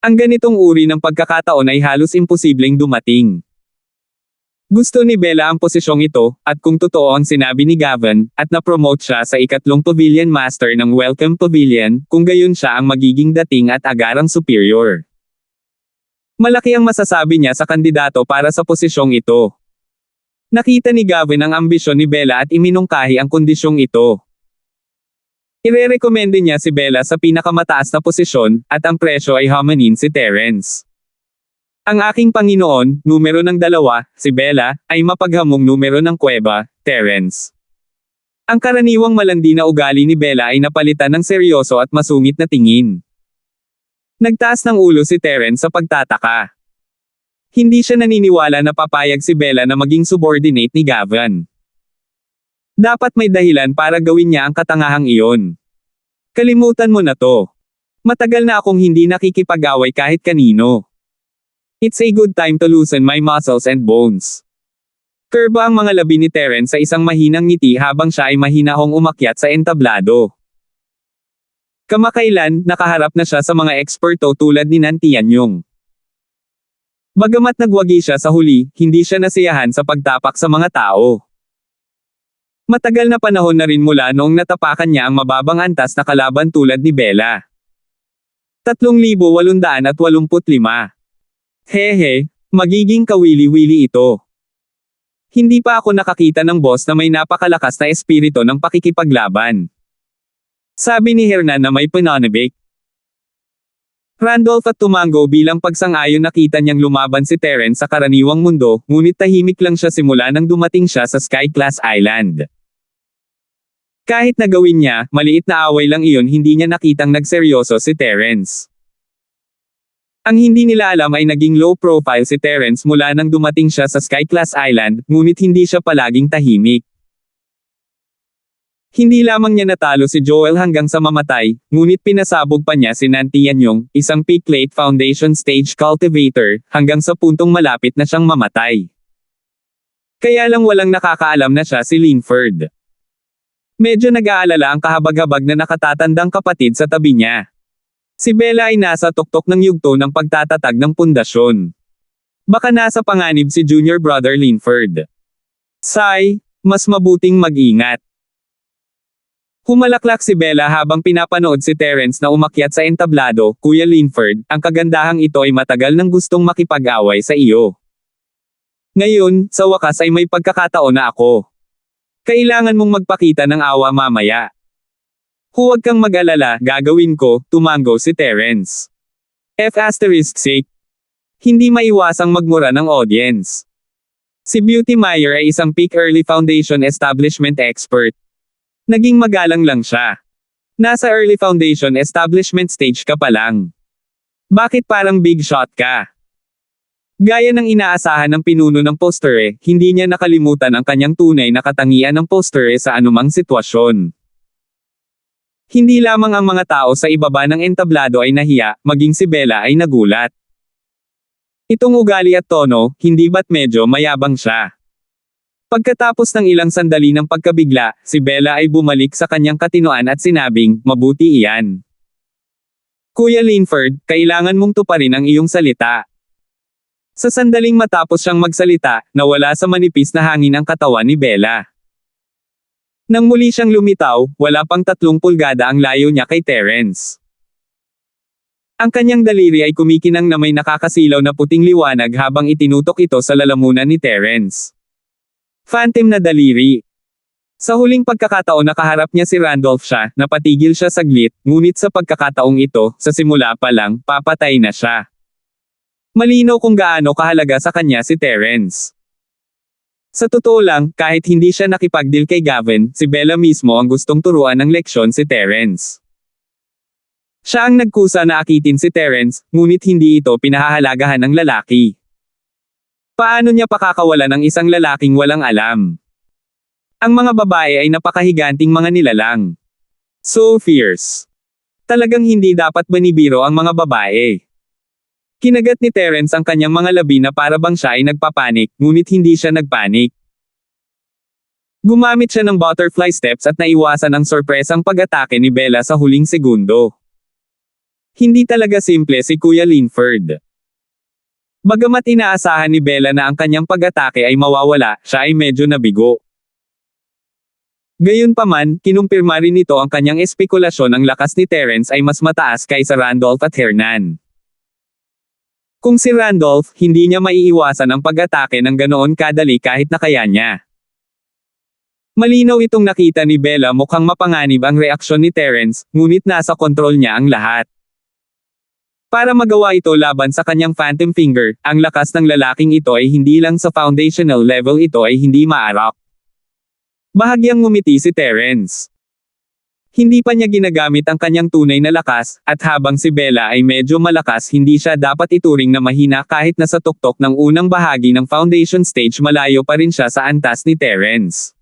Ang ganitong uri ng pagkakataon ay halos imposibleng dumating. Gusto ni Bella ang posisyong ito, at kung totoo ang sinabi ni Gavin, at na-promote siya sa ikatlong Pavilion Master ng Welcome Pavilion, kung gayon siya ang magiging dating at agarang superior. Malaki ang masasabi niya sa kandidato para sa posisyong ito. Nakita ni Gavin ang ambisyon ni Bella at iminungkahi ang kondisyong ito. Irerekomende niya si Bella sa pinakamataas na posisyon, at ang presyo ay hamanin si Terence. Ang aking Panginoon, numero ng 2, si Bella, ay mapaghamong numero ng kuweba, Terence. Ang karaniwang malandi na ugali ni Bella ay napalitan ng seryoso at masungit na tingin. Nagtaas ng ulo si Terence sa pagtataka. Hindi siya naniniwala na papayag si Bella na maging subordinate ni Gavin. Dapat may dahilan para gawin niya ang katangahang iyon. Kalimutan mo na to. Matagal na akong hindi nakikipag-away kahit kanino. It's a good time to loosen my muscles and bones. Kurba ang mga labi ni Terence sa isang mahinang ngiti habang siya ay mahinahong umakyat sa entablado. Kamakailan, nakaharap na siya sa mga eksperto tulad ni Nancy Yanyong. Bagamat nagwagi siya sa huli, hindi siya nasiyahan sa pagtapak sa mga tao. Matagal na panahon na rin mula noong natapakan niya ang mababang antas na kalaban tulad ni Bella. 3,885. Hehe, magiging kawili-wili ito. Hindi pa ako nakakita ng boss na may napakalakas na espiritu ng pakikipaglaban. Sabi ni Hernan na may pananabik. Randolph at tumango bilang pagsang-ayon, nakita niyang lumaban si Terence sa karaniwang mundo, ngunit tahimik lang siya simula nang dumating siya sa Sky Class Island. Kahit na gawin niya, maliit na away lang iyon, hindi niya nakitang nagseryoso si Terence. Ang hindi nila alam ay naging low profile si Terence mula nang dumating siya sa Sky Class Island, ngunit hindi siya palaging tahimik. Hindi lamang niya natalo si Joel hanggang sa mamatay, ngunit pinasabog pa niya si Nancy Yanyong, isang peak late foundation stage cultivator, hanggang sa puntong malapit na siyang mamatay. Kaya lang walang nakakaalam na siya si Linford. Medyo nag-aalala ang kahabag-habag na nakatatandang kapatid sa tabi niya. Si Bella ay nasa tuktok ng yugto ng pagtatatag ng pundasyon. Baka nasa panganib si junior brother Linford. Sigh, mas mabuting mag-ingat. Humalaklak si Bella habang pinapanood si Terence na umakyat sa entablado. Kuya Linford, ang kagandahang ito ay matagal nang gustong makipag-away sa iyo. Ngayon, sa wakas ay may pagkakataon na ako. Kailangan mong magpakita ng awa mamaya. Huwag kang mag-alala, gagawin ko, tumango si Terence. F***sake. Hindi maiwasang magmura ng audience. Si Beauty Meyer ay isang peak early foundation establishment expert. Naging magalang lang siya. Nasa early foundation establishment stage ka pa lang. Bakit parang big shot ka? Gaya ng inaasahan ng pinuno ng Postere, hindi niya nakalimutan ang kanyang tunay na katangian ng Postere sa anumang sitwasyon. Hindi lamang ang mga tao sa ibaba ng entablado ay nahiya, maging si Bella ay nagulat. Itong ugali at tono, hindi ba't medyo mayabang siya? Pagkatapos ng ilang sandali ng pagkabigla, si Bella ay bumalik sa kanyang katinoan at sinabing, mabuti iyan. Kuya Linford, kailangan mong tuparin ang iyong salita. Sa sandaling matapos siyang magsalita, nawala sa manipis na hangin ang katawan ni Bella. Nang muli siyang lumitaw, wala pang 3 pulgada ang layo niya kay Terence. Ang kanyang daliri ay kumikinang na may nakakasilaw na puting liwanag habang itinutok ito sa lalamunan ni Terence. Phantom na daliri. Sa huling pagkakataon nakaharap niya si Randolph siya, napatigil siya saglit, ngunit sa pagkakataong ito, sa simula pa lang, papatay na siya. Malinaw kung gaano kahalaga sa kanya si Terence. Sa totoo lang, kahit hindi siya nakipagdeal kay Gavin, si Bella mismo ang gustong turuan ng leksyon si Terence. Siya ang nagkusa na akitin si Terence, ngunit hindi ito pinahahalagahan ng lalaki. Paano niya pakakawalan ng isang lalaking walang alam? Ang mga babae ay napakahiganting mga nilalang. So fierce. Talagang hindi dapat banibiro ang mga babae. Kinagat ni Terence ang kanyang mga labi na para bang siya ay nagpapanik, ngunit hindi siya nagpanik. Gumamit siya ng butterfly steps at naiwasan ang sorpresang pag-atake ni Bella sa huling segundo. Hindi talaga simple si Kuya Linford. Bagamat inaasahan ni Bella na ang kanyang pag-atake ay mawawala, siya ay medyo nabigo. Gayunpaman, kinumpirma rin nito ang kanyang espekulasyon ang lakas ni Terence ay mas mataas kaysa Randolph at Hernan. Kung si Randolph, hindi niya maiiwasan ang pag-atake ng ganoon kadali kahit na kaya niya. Malinaw itong nakita ni Bella, mukhang mapanganib ang reaksyon ni Terence, ngunit nasa kontrol niya ang lahat. Para magawa ito laban sa kanyang Phantom Finger, ang lakas ng lalaking ito ay hindi lang sa foundational level, ito ay hindi maarap. Bahagyang ngumiti si Terence. Hindi pa niya ginagamit ang kanyang tunay na lakas, at habang si Bella ay medyo malakas, hindi siya dapat ituring na mahina kahit nasa tuktok ng unang bahagi ng foundation stage, malayo pa rin siya sa antas ni Terence.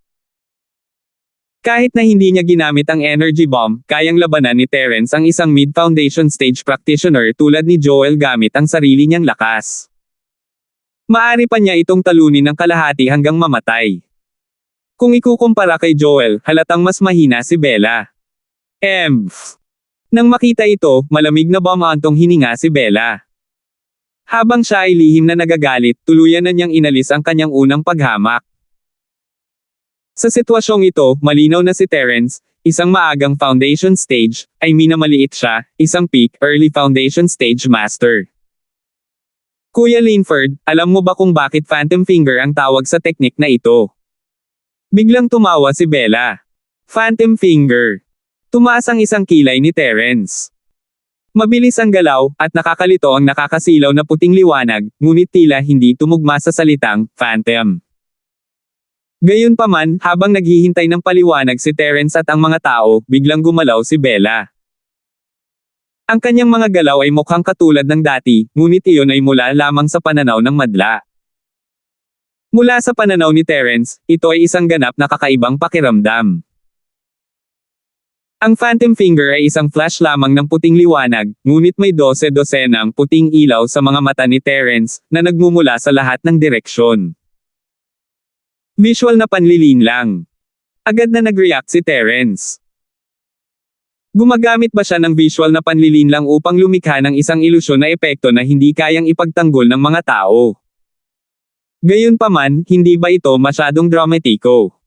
Kahit na hindi niya ginamit ang energy bomb, kayang labanan ni Terence ang isang mid-foundation stage practitioner tulad ni Joel gamit ang sarili niyang lakas. Maari pa niya itong talunin ng kalahati hanggang mamatay. Kung ikukumpara kay Joel, halatang mas mahina si Bella. Nang makita ito, malamig na bumantong hininga si Bella. Habang siya ay lihim na nagagalit, tuluyan na niyang inalis ang kanyang unang paghamak. Sa sitwasyong ito, malinaw na si Terence, isang maagang foundation stage, ay minamaliit siya, isang peak early foundation stage master. Kuya Linford, alam mo ba kung bakit phantom finger ang tawag sa teknik na ito? Biglang tumawa si Bella. Phantom finger. Tumaas ang isang kilay ni Terence. Mabilis ang galaw, at nakakalito ang nakakasilaw na puting liwanag, ngunit tila hindi tumugma sa salitang, phantom. Gayunpaman, habang naghihintay ng paliwanag si Terence at ang mga tao, biglang gumalaw si Bella. Ang kanyang mga galaw ay mukhang katulad ng dati, ngunit iyon ay mula lamang sa pananaw ng madla. Mula sa pananaw ni Terence, ito ay isang ganap na kakaibang pakiramdam. Ang phantom finger ay isang flash lamang ng puting liwanag, ngunit may 12-dosenang puting ilaw sa mga mata ni Terence, na nagmumula sa lahat ng direksyon. Visual na panlilin lang. Agad na nag-react si Terence. Gumagamit ba siya ng visual na panlilin lang upang lumikha ng isang ilusyon na epekto na hindi kayang ipagtanggol ng mga tao? Gayunpaman, hindi ba ito masyadong dramatiko?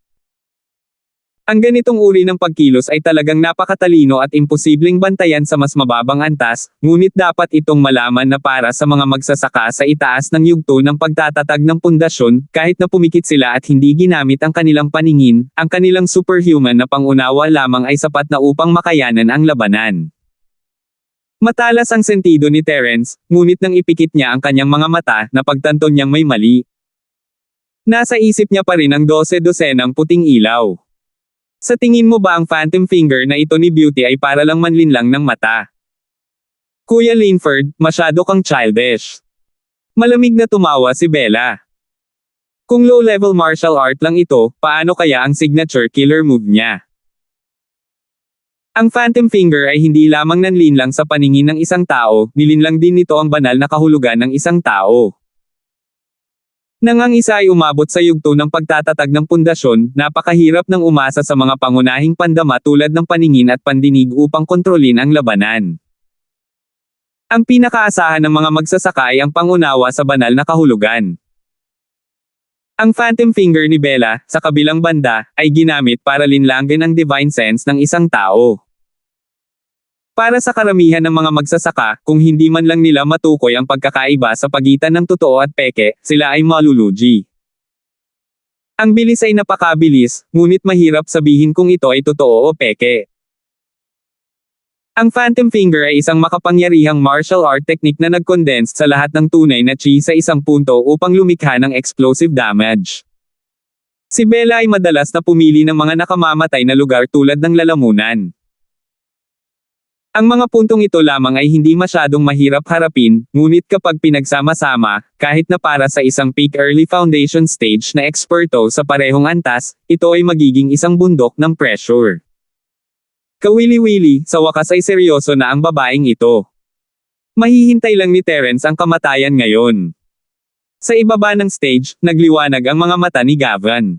Ang ganitong uri ng pagkilos ay talagang napakatalino at imposibleng bantayan sa mas mababang antas, ngunit dapat itong malaman na para sa mga magsasaka sa itaas ng yugto ng pagtatatag ng pundasyon, kahit na pumikit sila at hindi ginamit ang kanilang paningin, ang kanilang superhuman na pangunawa lamang ay sapat na upang makayanan ang labanan. Matalas ang sentido ni Terence, ngunit nang ipikit niya ang kanyang mga mata, napagtanto niyang may mali. Nasa isip niya pa rin ang 12-dosenang puting ilaw. Sa tingin mo ba ang phantom finger na ito ni Beauty ay para lang manlinlang ng mata? Kuya Linford, masyado kang childish. Malamig na tumawa si Bella. Kung low-level martial art lang ito, paano kaya ang signature killer move niya? Ang phantom finger ay hindi lamang nanlinlang sa paningin ng isang tao, nilinlang din nito ang banal na kahulugan ng isang tao. Nang ang isa ay umabot sa yugto ng pagtatatag ng pundasyon, napakahirap ng umasa sa mga pangunahing pandama tulad ng paningin at pandinig upang kontrolin ang labanan. Ang pinakaasahan ng mga magsasaka ay ang pangunawa sa banal na kahulugan. Ang phantom finger ni Bella, sa kabilang banda, ay ginamit para linlangin ang divine sense ng isang tao. Para sa karamihan ng mga magsasaka, kung hindi man lang nila matukoy ang pagkakaiba sa pagitan ng totoo at peke, sila ay malulugi. Ang bilis ay napakabilis, ngunit mahirap sabihin kung ito ay totoo o peke. Ang phantom finger ay isang makapangyarihang martial art technique na nag-condense sa lahat ng tunay na chi sa isang punto upang lumikha ng explosive damage. Si Bella ay madalas na pumili ng mga nakamamatay na lugar tulad ng lalamunan. Ang mga puntong ito lamang ay hindi masyadong mahirap harapin, ngunit kapag pinagsama-sama, kahit na para sa isang peak early foundation stage na eksperto sa parehong antas, ito ay magiging isang bundok ng pressure. Kawili-wili, sa wakas ay seryoso na ang babaeng ito. Mahihintay lang ni Terence ang kamatayan ngayon. Sa ibaba ng stage, nagliwanag ang mga mata ni Gavin.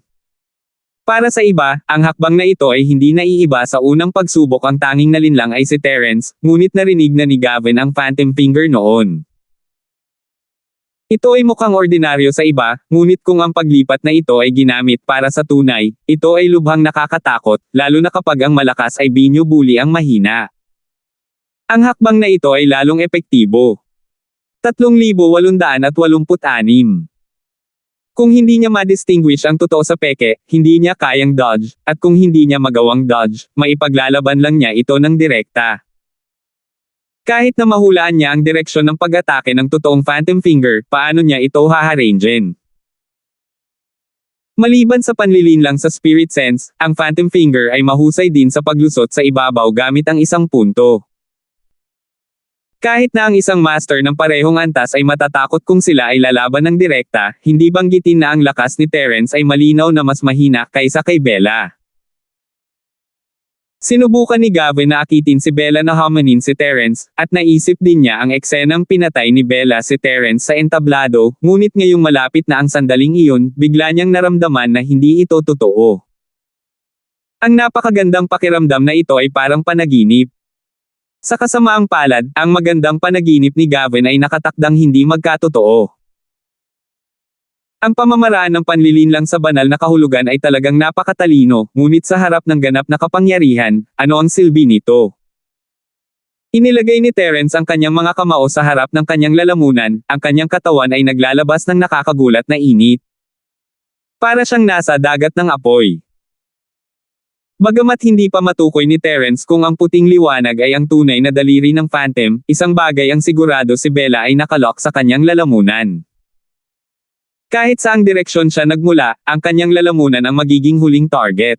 Para sa iba, ang hakbang na ito ay hindi naiiba sa unang pagsubok. Ang tanging nalinlang ay si Terence, ngunit narinig na ni Gavin ang phantom finger noon. Ito ay mukhang ordinaryo sa iba, ngunit kung ang paglipat na ito ay ginamit para sa tunay, ito ay lubhang nakakatakot, lalo na kapag ang malakas ay binubuli ang mahina. Ang hakbang na ito ay lalong epektibo. 3,886. Kung hindi niya ma-distinguish ang totoo sa peke, hindi niya kayang dodge, at kung hindi niya magawang dodge, maipaglalaban lang niya ito ng direkta. Kahit na mahulaan niya ang direksyon ng pag-atake ng totoong phantom finger, paano niya ito haharangein? Maliban sa panlilin lang sa spirit sense, ang phantom finger ay mahusay din sa paglusot sa ibabaw gamit ang isang punto. Kahit na ang isang master ng parehong antas ay matatakot kung sila ay lalaban ng direkta, hindi banggitin na ang lakas ni Terence ay malinaw na mas mahina kaysa kay Bella. Sinubukan ni Gavin na akitin si Bella na hamanin si Terence, at naisip din niya ang eksenang pinatay ni Bella si Terence sa entablado, ngunit ngayong malapit na ang sandaling iyon, bigla niyang naramdaman na hindi ito totoo. Ang napakagandang pakiramdam na ito ay parang panaginip. Sa kasamaang palad, ang magandang panaginip ni Gavin ay nakatakdang hindi magkatotoo. Ang pamamaraan ng panlilin lang sa banal na kahulugan ay talagang napakatalino, ngunit sa harap ng ganap na kapangyarihan, ano ang silbi nito? Inilagay ni Terence ang kanyang mga kamao sa harap ng kanyang lalamunan, ang kanyang katawan ay naglalabas ng nakakagulat na init. Para siyang nasa dagat ng apoy. Bagamat hindi pa matukoy ni Terence kung ang puting liwanag ay ang tunay na daliri ng Phantom, isang bagay ang sigurado si Bella ay nakalock sa kanyang lalamunan. Kahit saang direksyon siya nagmula, ang kanyang lalamunan ang magiging huling target.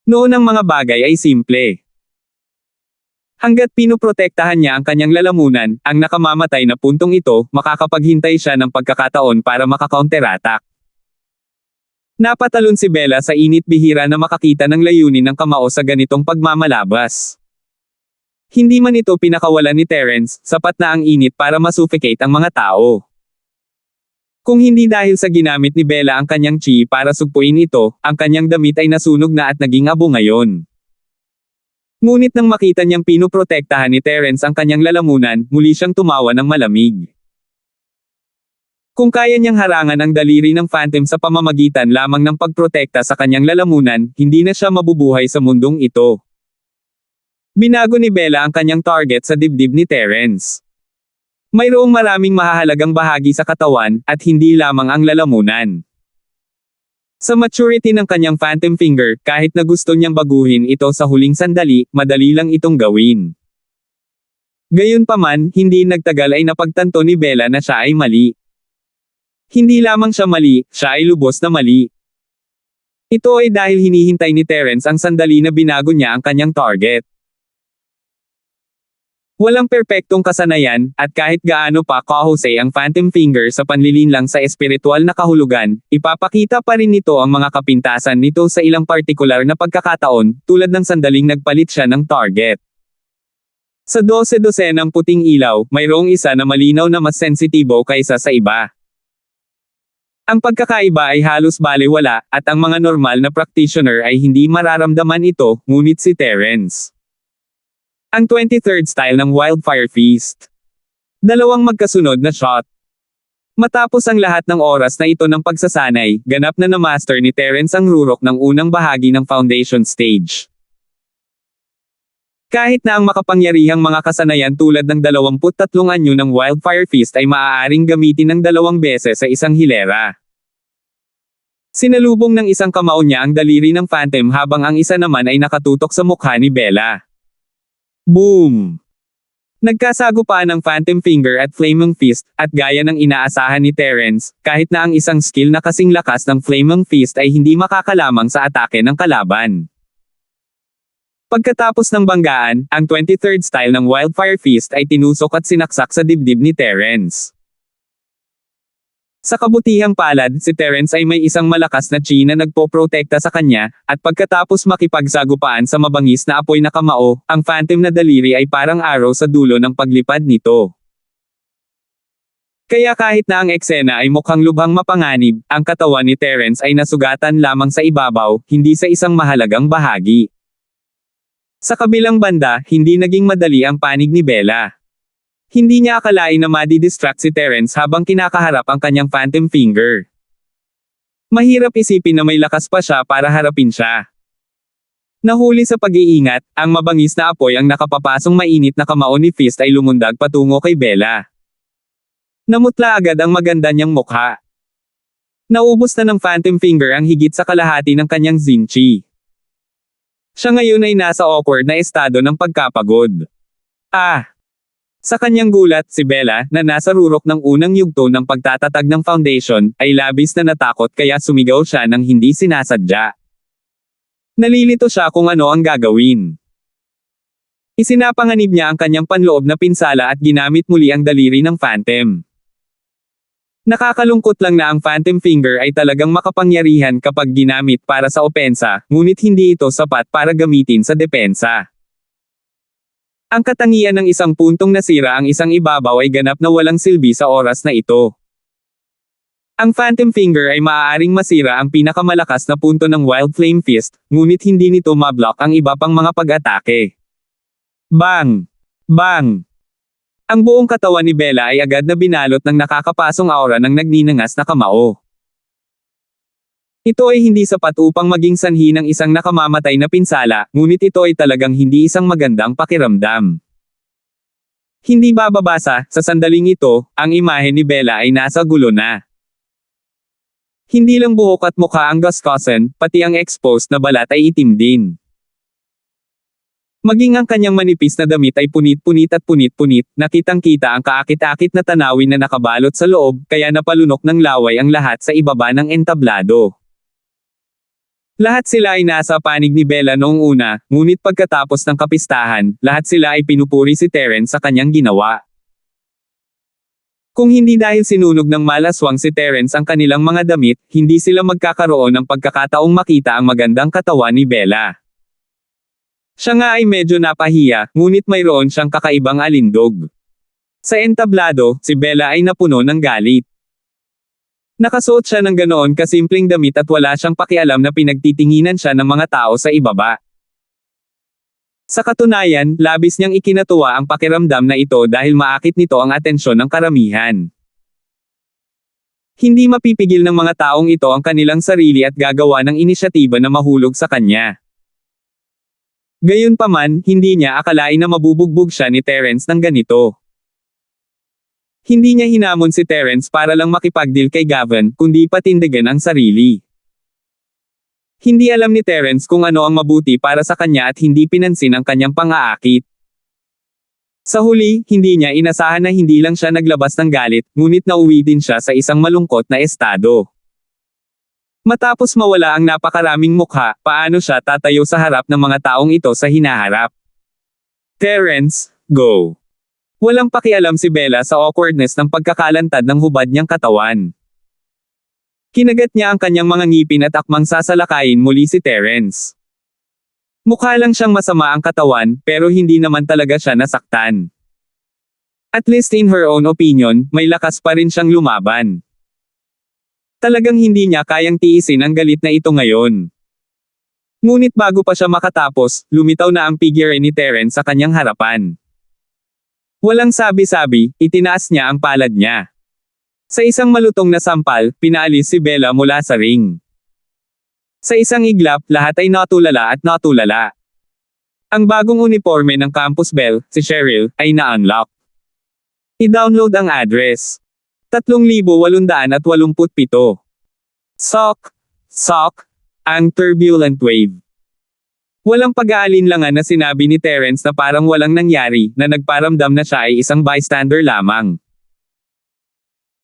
Noon ang mga bagay ay simple. Hanggat pinoprotektahan niya ang kanyang lalamunan, ang nakamamatay na puntong ito, makakapaghintay siya ng pagkakataon para maka-counterattack. Napatalon si Bella sa init bihira na makakita ng layunin ng kamao sa ganitong pagmamalabas. Hindi man ito pinakawalan ni Terence, sapat na ang init para masuffocate ang mga tao. Kung hindi dahil sa ginamit ni Bella ang kanyang chi para sugpuin ito, ang kanyang damit ay nasunog na at naging abo ngayon. Ngunit nang makita niyang pinoprotektahan ni Terence ang kanyang lalamunan, muli siyang tumawa ng malamig. Kung kaya niyang harangan ang daliri ng Phantom sa pamamagitan lamang ng pagprotekta sa kanyang lalamunan, hindi na siya mabubuhay sa mundong ito. Binago ni Bella ang kanyang target sa dibdib ni Terence. Mayroong maraming mahahalagang bahagi sa katawan, at hindi lamang ang lalamunan. Sa maturity ng kanyang Phantom Finger, kahit na gusto niyang baguhin ito sa huling sandali, madali lang itong gawin. Gayunpaman, hindi nagtagal ay napagtanto ni Bella na siya ay mali. Hindi lamang siya mali, siya ay lubos na mali. Ito ay dahil hinihintay ni Terence ang sandali na binago niya ang kanyang target. Walang perpektong kasanayan, at kahit gaano pa kahusay ang Phantom Finger sa panlilinlang sa espiritual na kahulugan, ipapakita pa rin nito ang mga kapintasan nito sa ilang partikular na pagkakataon, tulad ng sandaling nagpalit siya ng target. Sa 12-dosenang puting ilaw, mayroong isa na malinaw na mas sensitibo kaysa sa iba. Ang pagkakaiba ay halos balewala, at ang mga normal na practitioner ay hindi mararamdaman ito, ngunit si Terence. Ang 23rd style ng Wildfire Feast. Dalawang magkasunod na shot. Matapos ang lahat ng oras na ito ng pagsasanay, ganap na na-master ni Terence ang rurok ng unang bahagi ng foundation stage. Kahit na ang makapangyarihang mga kasanayan tulad ng 23 anyo ng Wildfire Feast ay maaaring gamitin ng 2 beses sa isang hilera. Sinalubong ng isang kamao niya ang daliri ng Phantom habang ang isa naman ay nakatutok sa mukha ni Bella. Boom! Nagkasagupaan ng Phantom Finger at Flaming Fist, at gaya ng inaasahan ni Terence, kahit na ang isang skill na kasing lakas ng Flaming Fist ay hindi makakalamang sa atake ng kalaban. Pagkatapos ng banggaan, ang 23rd style ng Wildfire Feast ay tinusok at sinaksak sa dibdib ni Terence. Sa kabutihang palad, si Terence ay may isang malakas na chi na nagpoprotekta sa kanya, at pagkatapos makipagsagupaan sa mabangis na apoy na kamao, ang Phantom na daliri ay parang arrow sa dulo ng paglipad nito. Kaya kahit na ang eksena ay mukhang lubhang mapanganib, ang katawan ni Terence ay nasugatan lamang sa ibabaw, hindi sa isang mahalagang bahagi. Sa kabilang banda, hindi naging madali ang panig ni Bella. Hindi niya akalain na madi-distract si Terence habang kinakaharap ang kanyang Phantom Finger. Mahirap isipin na may lakas pa siya para harapin siya. Nahuli sa pag-iingat, ang mabangis na apoy ang nakapapasong mainit na kamao ni Fist ay lumundag patungo kay Bella. Namutla agad ang maganda niyang mukha. Naubos na ng Phantom Finger ang higit sa kalahati ng kanyang Zinchi. Siya ngayon ay nasa awkward na estado ng pagkapagod. Sa kanyang gulat, si Bella, na nasa rurok ng unang yugto ng pagtatatag ng foundation, ay labis na natakot kaya sumigaw siya nang hindi sinasadya. Nalilito siya kung ano ang gagawin. Isinapanganib niya ang kanyang panloob na pinsala at ginamit muli ang daliri ng Phantom. Nakakalungkot lang na ang Phantom Finger ay talagang makapangyarihan kapag ginamit para sa opensa, ngunit hindi ito sapat para gamitin sa depensa. Ang katangian ng isang puntong nasira ang isang ibabaw ay ganap na walang silbi sa oras na ito. Ang Phantom Finger ay maaaring masira ang pinakamalakas na punto ng Wild Flame Fist, ngunit hindi nito mablock ang iba pang mga pag-atake. Bang! Bang! Ang buong katawan ni Bella ay agad na binalot ng nakakapasong aura ng nagninangas na kamao. Ito ay hindi sapat upang maging sanhi ng isang nakamamatay na pinsala, ngunit ito ay talagang hindi isang magandang pakiramdam. Hindi bababasa, sa sandaling ito, ang imahe ni Bella ay nasa gulo na. Hindi lang buhok at mukha ang gasgasan, pati ang exposed na balat ay itim din. Maging ang kanyang manipis na damit ay punit-punit at punit-punit, nakitang-kita ang kaakit-akit na tanawin na nakabalot sa loob, kaya napalunok ng laway ang lahat sa ibaba ng entablado. Lahat sila ay nasa panig ni Bella noong una, ngunit pagkatapos ng kapistahan, lahat sila ay pinupuri si Terence sa kanyang ginawa. Kung hindi dahil sinunog ng malaswang si Terence ang kanilang mga damit, hindi sila magkakaroon ng pagkakataong makita ang magandang katawan ni Bella. Siya nga ay medyo napahiya, ngunit mayroon siyang kakaibang alindog. Sa entablado, si Bella ay napuno ng galit. Nakasuot siya ng ganoon kasimpleng damit at wala siyang pakialam na pinagtitinginan siya ng mga tao sa ibaba. Sa katunayan, labis niyang ikinatuwa ang pakiramdam na ito dahil maakit nito ang atensyon ng karamihan. Hindi mapipigil ng mga taong ito ang kanilang sarili at gagawa ng inisyatiba na mahulog sa kanya. Gayunpaman, hindi niya akalain na mabubugbog siya ni Terence ng ganito. Hindi niya hinamon si Terence para lang makipagdeal kay Gavin, kundi patindigan ang sarili. Hindi alam ni Terence kung ano ang mabuti para sa kanya at hindi pinansin ang kanyang pang-aakit. Sa huli, hindi niya inasahan na hindi lang siya naglabas ng galit, ngunit nauwi din siya sa isang malungkot na estado. Matapos mawala ang napakaraming mukha, paano siya tatayo sa harap ng mga taong ito sa hinaharap? Terence, go! Walang pakialam si Bella sa awkwardness ng pagkakalantad ng hubad niyang katawan. Kinagat niya ang kanyang mga ngipin at akmang sasalakayin muli si Terence. Mukha lang siyang masama ang katawan, pero hindi naman talaga siya nasaktan. At least in her own opinion, may lakas pa rin siyang lumaban. Talagang hindi niya kayang tiisin ang galit na ito ngayon. Ngunit bago pa siya makatapos, lumitaw na ang figure ni Terence sa kanyang harapan. Walang sabi-sabi, itinaas niya ang palad niya. Sa isang malutong na sampal, pinaalis si Bella mula sa ring. Sa isang iglap, lahat ay natulala at natulala. Ang bagong uniforme ng Campus Belle, si Cheryl, ay na-unlock. I-download ang address. 3,887. Sock, ang turbulent wave. Walang pag-aalinlangan na sinabi ni Terence na parang walang nangyari, na nagparamdam na siya ay isang bystander lamang.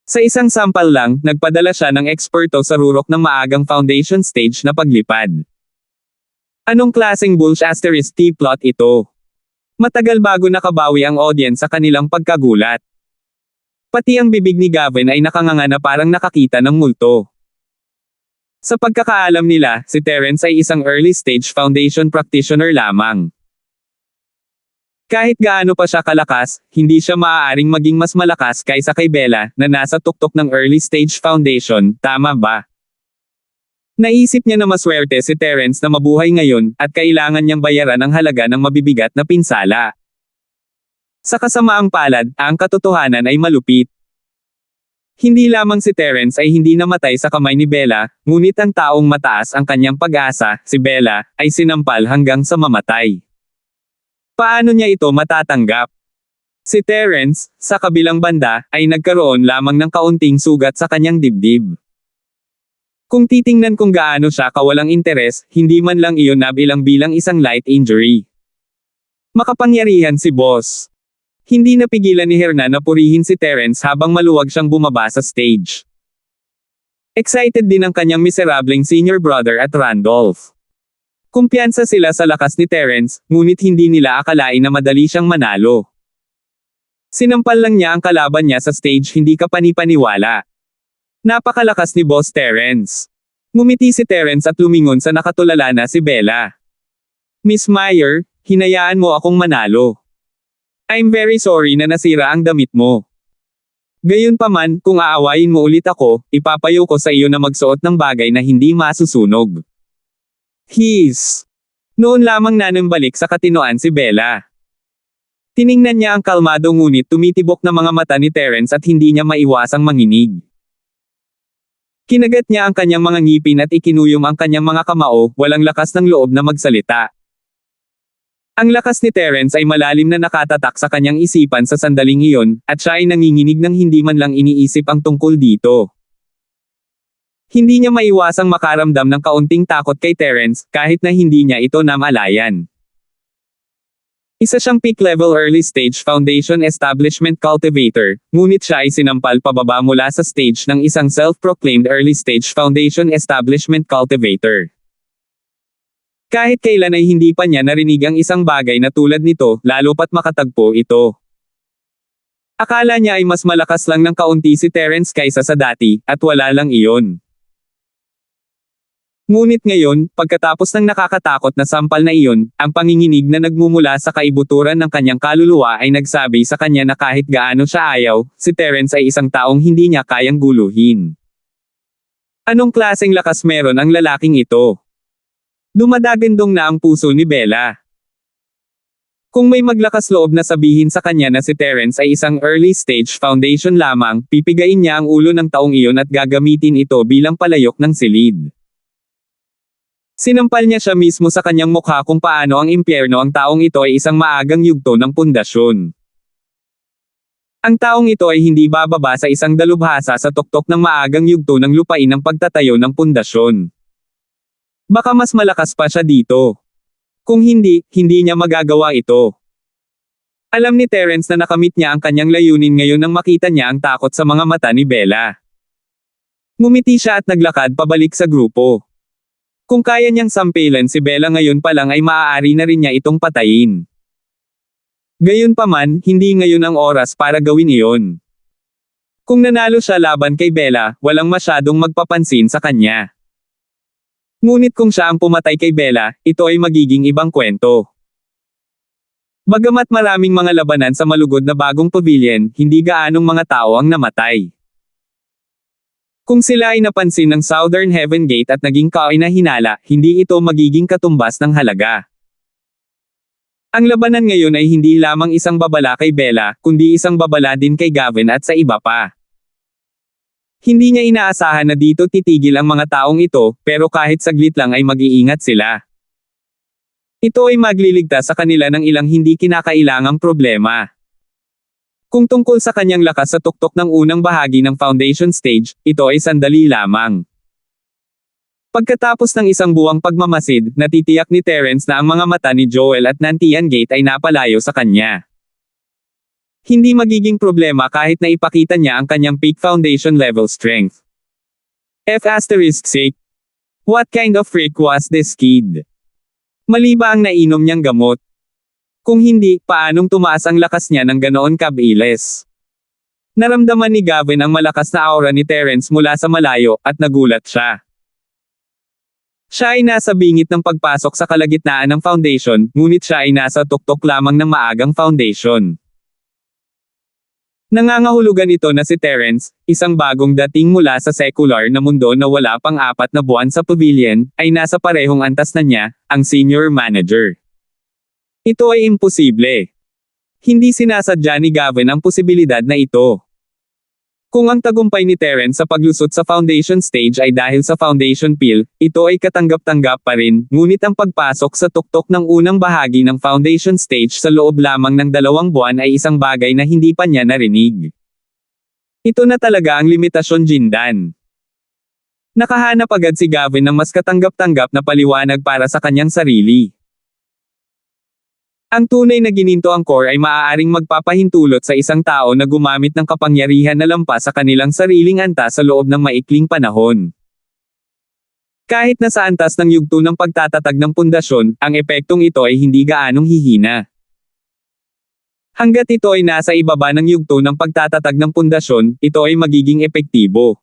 Sa isang sampal lang, nagpadala siya ng eksperto sa rurok ng maagang foundation stage na paglipad. Anong klaseng bullshit plot ito? Matagal bago nakabawi ang audience sa kanilang pagkagulat. Pati ang bibig ni Gavin ay nakanganga na parang nakakita ng multo. Sa pagkakaalam nila, si Terence ay isang early-stage foundation practitioner lamang. Kahit gaano pa siya kalakas, hindi siya maaaring maging mas malakas kaysa kay Bella, na nasa tuktok ng early-stage foundation, tama ba? Naisip niya na maswerte si Terence na mabuhay ngayon, at kailangan niyang bayaran ang halaga ng mabibigat na pinsala. Sa kasamaang palad, ang katotohanan ay malupit. Hindi lamang si Terence ay hindi namatay sa kamay ni Bella, ngunit ang taong mataas ang kanyang pag-asa, si Bella, ay sinampal hanggang sa mamatay. Paano niya ito matatanggap? Si Terence, sa kabilang banda, ay nagkaroon lamang ng kaunting sugat sa kanyang dibdib. Kung titingnan kung gaano siya kawalang interes, hindi man lang iyon nabilang bilang isang light injury. Makapangyarihan si boss. Hindi napigilan ni Hernan na purihin si Terence habang maluwag siyang bumaba sa stage. Excited din ang kanyang miserableng senior brother at Randolph. Kumpiyansa sila sa lakas ni Terence, ngunit hindi nila akalain na madali siyang manalo. Sinampal lang niya ang kalaban niya sa stage, hindi ka panipaniwala. Napakalakas ni Boss Terence. Ngumiti si Terence at lumingon sa nakatulala na si Bella. Miss Meyer, hinayaan mo akong manalo. I'm very sorry na nasira ang damit mo. Gayunpaman, kung aawayin mo ulit ako, ipapayo ko sa iyo na magsuot ng bagay na hindi masusunog. Noon lamang nanambalik sa katinoan si Bella. Tiningnan niya ang kalmado ngunit tumitibok na mga mata ni Terence at hindi niya maiwasang manginig. Kinagat niya ang kanyang mga ngipin at ikinuyom ang kanyang mga kamao, walang lakas ng loob na magsalita. Ang lakas ni Terence ay malalim na nakatatak sa kanyang isipan sa sandaling iyon, at siya ay nanginginig ng hindi man lang iniisip ang tungkol dito. Hindi niya maiwasang makaramdam ng kaunting takot kay Terence, kahit na hindi niya ito namalayan. Isa siyang peak-level early-stage foundation establishment cultivator, ngunit siya ay sinampal pababa mula sa stage ng isang self-proclaimed early-stage foundation establishment cultivator. Kahit kailan ay hindi pa niya narinig ang isang bagay na tulad nito, lalo pat makatagpo ito. Akala niya ay mas malakas lang ng kaunti si Terence kaysa sa dati, at wala lang iyon. Ngunit ngayon, pagkatapos ng nakakatakot na sampal na iyon, ang panginginig na nagmumula sa kaibuturan ng kanyang kaluluwa ay nagsabi sa kanya na kahit gaano siya ayaw, si Terence ay isang taong hindi niya kayang guluhin. Anong klaseng lakas meron ang lalaking ito? Dumadagandong na ang puso ni Bella. Kung may maglakas loob na sabihin sa kanya na si Terence ay isang early-stage foundation lamang, pipigain niya ang ulo ng taong iyon at gagamitin ito bilang palayok ng silid. Sinampal niya siya mismo sa kanyang mukha kung paano ang impyerno ang taong ito ay isang maagang yugto ng pundasyon. Ang taong ito ay hindi bababa sa isang dalubhasa sa tuktok ng maagang yugto ng lupain ng pagtatayo ng pundasyon. Baka mas malakas pa siya dito. Kung hindi, hindi niya magagawa ito. Alam ni Terence na nakamit niya ang kanyang layunin ngayon nang makita niya ang takot sa mga mata ni Bella. Ngumiti siya at naglakad pabalik sa grupo. Kung kaya niyang sampilan si Bella ngayon pa lang ay maaari na rin niya itong patayin. Gayunpaman, hindi ngayon ang oras para gawin iyon. Kung nanalo siya laban kay Bella, walang masyadong magpapansin sa kanya. Ngunit kung siya ang pumatay kay Bella, ito ay magiging ibang kwento. Bagamat maraming mga labanan sa malugod na bagong pavilion, hindi gaanong mga tao ang namatay. Kung sila ay napansin ng Southern Heaven Gate at naging kainahinala, hindi ito magiging katumbas ng halaga. Ang labanan ngayon ay hindi lamang isang babala kay Bella, kundi isang babala din kay Gavin at sa iba pa. Hindi niya inaasahan na dito titigil ang mga taong ito, pero kahit saglit lang ay mag-iingat sila. Ito ay magliligtas sa kanila ng ilang hindi kinakailangang problema. Kung tungkol sa kanyang lakas sa tuktok ng unang bahagi ng foundation stage, ito ay sandali lamang. Pagkatapos ng isang buwang pagmamasid, natitiyak ni Terence na ang mga mata ni Joel at Nantian Gate ay napalayo sa kanya. Hindi magiging problema kahit na ipakita niya ang kanyang peak foundation level strength. F***sake. What kind of freak was this kid? Mali ba ang nainom niyang gamot? Kung hindi, paanong tumaas ang lakas niya ng ganoon kabilis? Naramdaman ni Gavin ang malakas na aura ni Terence mula sa malayo, at nagulat siya. Siya ay nasa bingit ng pagpasok sa kalagitnaan ng foundation, ngunit siya ay nasa tuktok lamang ng maagang foundation. Nangangahulugan ito na si Terence, isang bagong dating mula sa secular na mundo na wala pang 4 na buwan sa pavilion, ay nasa parehong antas na niya, ang senior manager. Ito ay imposible. Hindi sinasadya ni Gavin ang posibilidad na ito. Kung ang tagumpay ni Terence sa paglusot sa foundation stage ay dahil sa foundation pill, ito ay katanggap-tanggap pa rin, ngunit ang pagpasok sa tuktok ng unang bahagi ng foundation stage sa loob lamang ng 2 buwan ay isang bagay na hindi pa niya narinig. Ito na talaga ang limitasyon, Jindan. Nakahanap agad si Gavin ng mas katanggap-tanggap na paliwanag para sa kanyang sarili. Ang tunay na gininto angkor ay maaaring magpapahintulot sa isang tao na gumamit ng kapangyarihan na lampas sa kanilang sariling antas sa loob ng maikling panahon. Kahit na sa antas ng yugto ng pagtatatag ng pundasyon, ang epektong ito ay hindi gaanong hihina. Hanggat ito ay nasa ibaba ng yugto ng pagtatatag ng pundasyon, ito ay magiging epektibo.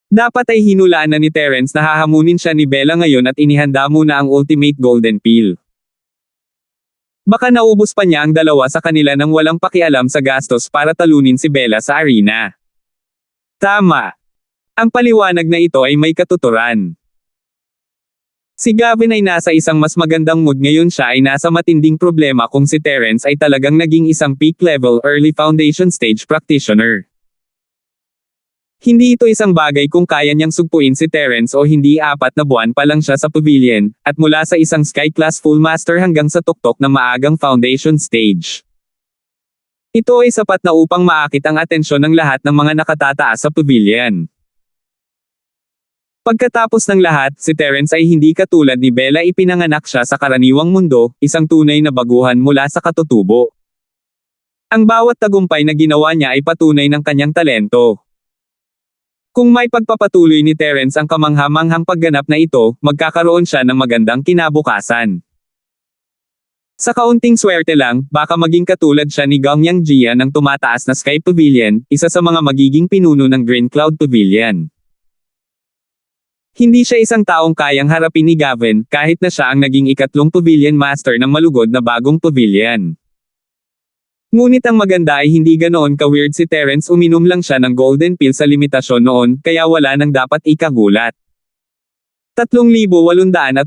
Dapat ay hinulaan na ni Terence na hahamunin siya ni Bella ngayon at inihanda muna ang ultimate golden pill. Baka naubos pa niya ang 2 sa kanila nang walang pakialam sa gastos para talunin si Bella sa arena. Tama. Ang paliwanag na ito ay may katuturan. Si Gavin ay nasa isang mas magandang mood ngayon, siya ay nasa matinding problema kung si Terence ay talagang naging isang peak level early foundation stage practitioner. Hindi ito isang bagay kung kaya niyang sugpuin si Terence o hindi 4 na buwan pa lang siya sa pavilion, at mula sa isang Sky Class Full Master hanggang sa tuktok ng maagang Foundation Stage. Ito ay sapat na upang maakit ang atensyon ng lahat ng mga nakatataas sa pavilion. Pagkatapos ng lahat, si Terence ay hindi katulad ni Bella, ipinanganak siya sa karaniwang mundo, isang tunay na baguhan mula sa katutubo. Ang bawat tagumpay na ginawa niya ay patunay ng kanyang talento. Kung may pagpapatuloy ni Terence ang kamangha-manghang pagganap na ito, magkakaroon siya ng magandang kinabukasan. Sa kaunting swerte lang, baka maging katulad siya ni Gangyang Jia ng tumataas na Sky Pavilion, isa sa mga magiging pinuno ng Green Cloud Pavilion. Hindi siya isang taong kayang harapin ni Gavin, kahit na siya ang naging ikatlong Pavilion Master ng malugod na bagong pavilion. Ngunit ang maganda ay hindi ganoon ka-weird si Terence, uminom lang siya ng golden pill sa limitasyon noon, kaya wala nang dapat ikagulat. 3,888.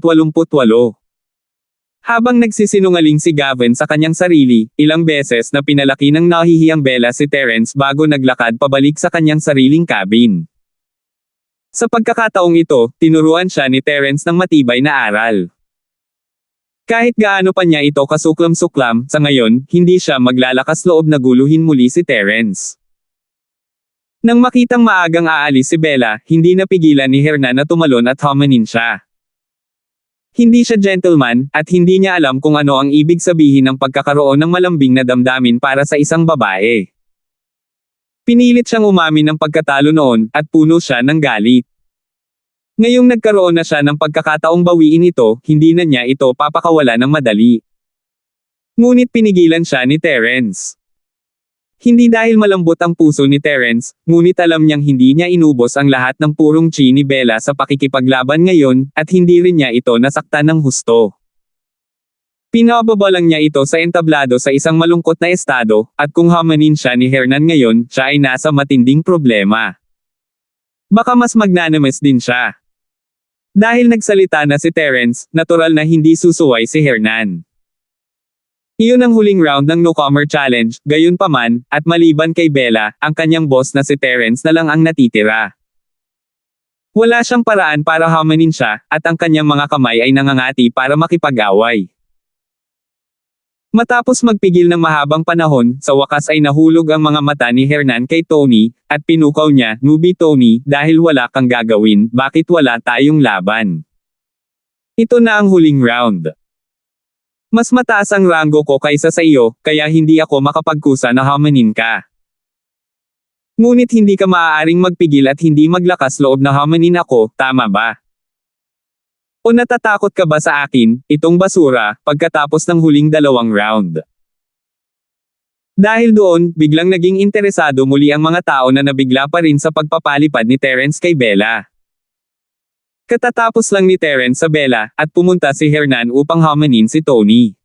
Habang nagsisinungaling si Gavin sa kanyang sarili, ilang beses na pinalaki ng nahihiyang Bella si Terence bago naglakad pabalik sa kanyang sariling cabin. Sa pagkakataong ito, tinuruan siya ni Terence ng matibay na aral. Kahit gaano pa niya ito kasuklam-suklam, sa ngayon, hindi siya maglalakas loob na guluhin muli si Terence. Nang makitang maagang aalis si Bella, hindi napigilan ni Hernan na tumalon at humanin siya. Hindi siya gentleman, at hindi niya alam kung ano ang ibig sabihin ng pagkakaroon ng malambing na damdamin para sa isang babae. Pinilit siyang umamin ng pagkatalo noon, at puno siya ng galit. Ngayong nagkaroon na siya ng pagkakataong bawiin ito, hindi na niya ito papakawala ng madali. Ngunit pinigilan siya ni Terence. Hindi dahil malambot ang puso ni Terence, ngunit alam niyang hindi niya inubos ang lahat ng purong chi ni Bella sa pakikipaglaban ngayon, at hindi rin niya ito nasaktan ng husto. Pinababa lang niya ito sa entablado sa isang malungkot na estado, at kung hamanin siya ni Hernan ngayon, siya ay nasa matinding problema. Baka mas magnanimous din siya. Dahil nagsalita na si Terence, natural na hindi susuway si Hernan. Iyon ang huling round ng No-Comer Challenge, gayunpaman, at maliban kay Bella, ang kanyang boss na si Terence na lang ang natitira. Wala siyang paraan para hamanin siya, at ang kanyang mga kamay ay nangangati para makipag-away. Matapos magpigil ng mahabang panahon, sa wakas ay nahulog ang mga mata ni Hernan kay Tony, at pinukaw niya, "Newbie Tony, dahil wala kang gagawin, bakit wala tayong laban?" Ito na ang huling round. Mas mataas ang ranggo ko kaysa sa iyo, kaya hindi ako makapagkusa na hamanin ka. Ngunit hindi ka maaaring magpigil at hindi maglakas loob na hamanin ako, tama ba? O natatakot ka ba sa akin, itong basura, pagkatapos ng huling 2 round? Dahil doon, biglang naging interesado muli ang mga tao na nabigla pa rin sa pagpapalipad ni Terence kay Bella. Katatapos lang ni Terence sa Bella, at pumunta si Hernan upang hamanin si Tony.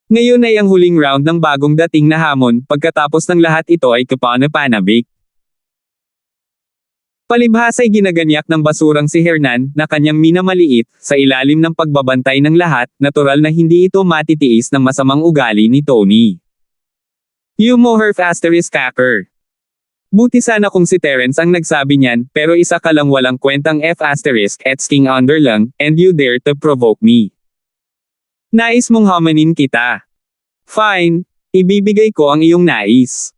Ngayon ay ang huling round ng bagong dating na hamon, pagkatapos ng lahat ito ay kapanapanabik. Palibhas ay ginaganyak ng basurang si Hernan, na kanyang minamaliit, sa ilalim ng pagbabantay ng lahat, natural na hindi ito matitiis ng masamang ugali ni Tony. You moherf asterisk hacker. Buti sana kung si Terence ang nagsabi niyan, pero isa ka lang walang kwentang F asterisk king under lang, and you dare to provoke me. Nais mong hamanin kita. Fine, ibibigay ko ang iyong nais.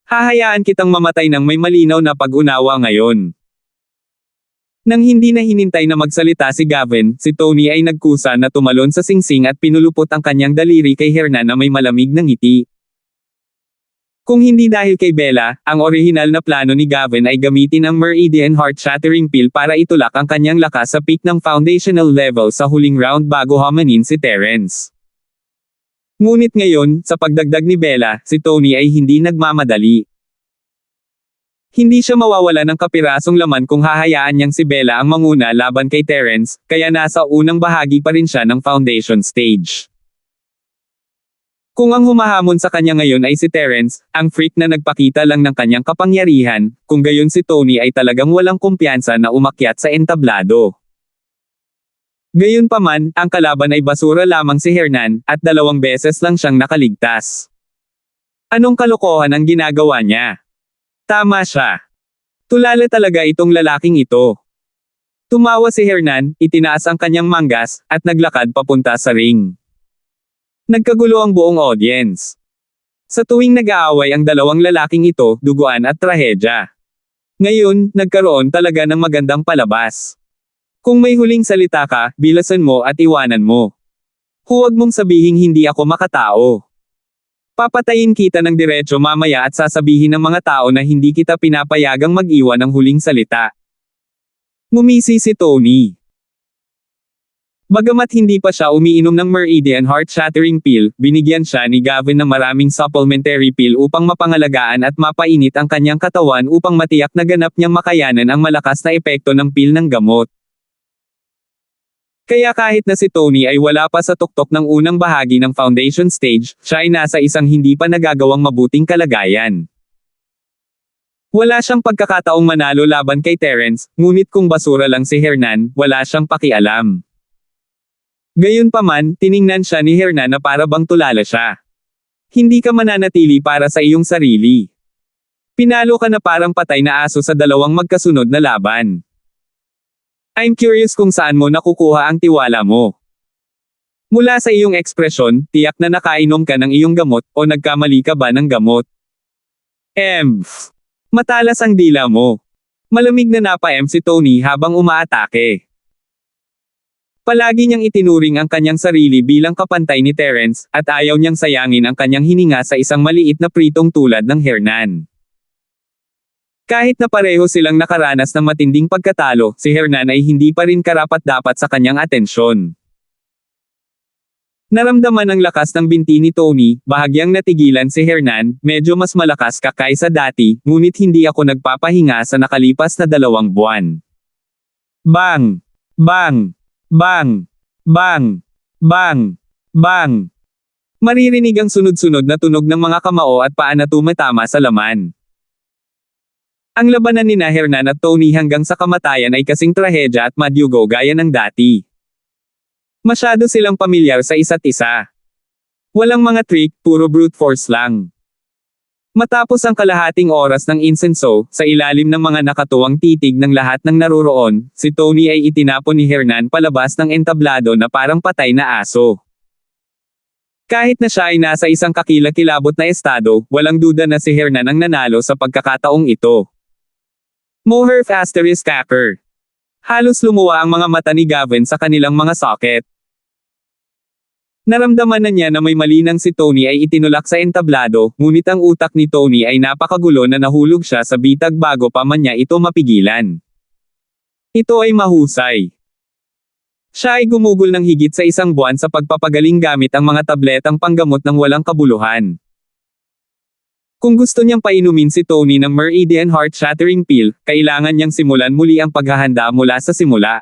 Hahayaan kitang mamatay ng may malinaw na pag-unawa ngayon. Nang hindi na hinintay na magsalita si Gavin, si Tony ay nagkusa na tumalon sa singsing at pinulupot ang kanyang daliri kay Hernan na may malamig na ngiti. Kung hindi dahil kay Bella, ang orihinal na plano ni Gavin ay gamitin ang Meridian Heart-Shattering Pill para itulak ang kanyang lakas sa peak ng foundational level sa huling round bago hamanin si Terence. Ngunit ngayon, sa pagdagdag ni Bella, si Tony ay hindi nagmamadali. Hindi siya mawawala ng kapirasong laman kung hahayaan niyang si Bella ang manguna laban kay Terence, kaya nasa unang bahagi pa rin siya ng foundation stage. Kung ang humahamon sa kanya ngayon ay si Terence, ang freak na nagpakita lang ng kanyang kapangyarihan, kung gayon si Tony ay talagang walang kumpiyansa na umakyat sa entablado. Gayunpaman, ang kalaban ay basura lamang si Hernan, at 2 beses lang siyang nakaligtas. Anong kalokohan ang ginagawa niya? Tama siya. Tulala talaga itong lalaking ito. Tumawa si Hernan, itinaas ang kanyang manggas, at naglakad papunta sa ring. Nagkagulo ang buong audience. Sa tuwing nag-aaway ang dalawang lalaking ito, duguan at trahedya. Ngayon, nagkaroon talaga ng magandang palabas. Kung may huling salita ka, bilasan mo at iwanan mo. Huwag mong sabihing hindi ako makatao. Papatayin kita ng diretso mamaya at sasabihin ng mga tao na hindi kita pinapayagang mag-iwan ng huling salita. Ngumisi si Tony. Bagamat hindi pa siya umiinom ng Meridian Heart-Shattering Pill, binigyan siya ni Gavin ng maraming supplementary pill upang mapangalagaan at mapainit ang kanyang katawan upang matiyak na ganap niyang makayanan ang malakas na epekto ng pill ng gamot. Kaya kahit na si Tony ay wala pa sa tuktok ng unang bahagi ng foundation stage, siya ay nasa isang hindi pa nagagawang mabuting kalagayan. Wala siyang pagkakataong manalo laban kay Terence, ngunit kung basura lang si Hernan, wala siyang pakialam. Gayunpaman, tiningnan siya ni Hernan na para bang tulala siya. Hindi ka mananatili para sa iyong sarili. Pinalo ka na parang patay na aso sa dalawang magkasunod na laban. I'm curious kung saan mo nakukuha ang tiwala mo. Mula sa iyong ekspresyon, tiyak na nakainom ka ng iyong gamot, o nagkamali ka ba ng gamot? Matalas ang dila mo. Malamig na napa-M si Tony habang umaatake. Palagi niyang itinuring ang kanyang sarili bilang kapantay ni Terence, at ayaw niyang sayangin ang kanyang hininga sa isang maliit na pritong tulad ng Hernan. Kahit na pareho silang nakaranas ng matinding pagkatalo, si Hernan ay hindi pa rin karapat-dapat sa kanyang atensyon. Naramdaman ang lakas ng binti ni Tony, bahagyang natigilan si Hernan, medyo mas malakas ka kaysa dati, ngunit hindi ako nagpapahinga sa nakalipas na 2 buwan. Bang! Bang! Bang! Bang! Bang! Bang! Maririnig ang sunod-sunod na tunog ng mga kamao at paa na tumatama sa laman. Ang labanan ni Hernan at Tony hanggang sa kamatayan ay kasing trahedya at madyugo gaya ng dati. Masyado silang pamilyar sa isa't isa. Walang mga trick, puro brute force lang. Matapos ang kalahating oras ng insenso, sa ilalim ng mga nakatuwang titig ng lahat ng naroroon, si Tony ay itinapon ni Hernan palabas ng entablado na parang patay na aso. Kahit na siya ay nasa isang kakilakilabot na estado, walang duda na si Hernan ang nanalo sa pagkakataong ito. Moherf asterisk hacker. Halos lumuwa ang mga mata ni Gavin sa kanilang mga socket. Naramdaman na niya na may mali nang si Tony ay itinulak sa entablado, ngunit ang utak ni Tony ay napakagulo na nahulog siya sa bitag bago pa man niya ito mapigilan. Ito ay mahusay. Siya ay gumugol ng higit sa 1 buwan sa pagpapagaling gamit ang mga tabletang panggamot ng walang kabuluhan. Kung gusto niyang painumin si Tony ng Meridian Heart-Shattering Pill, kailangan niyang simulan muli ang paghahanda mula sa simula.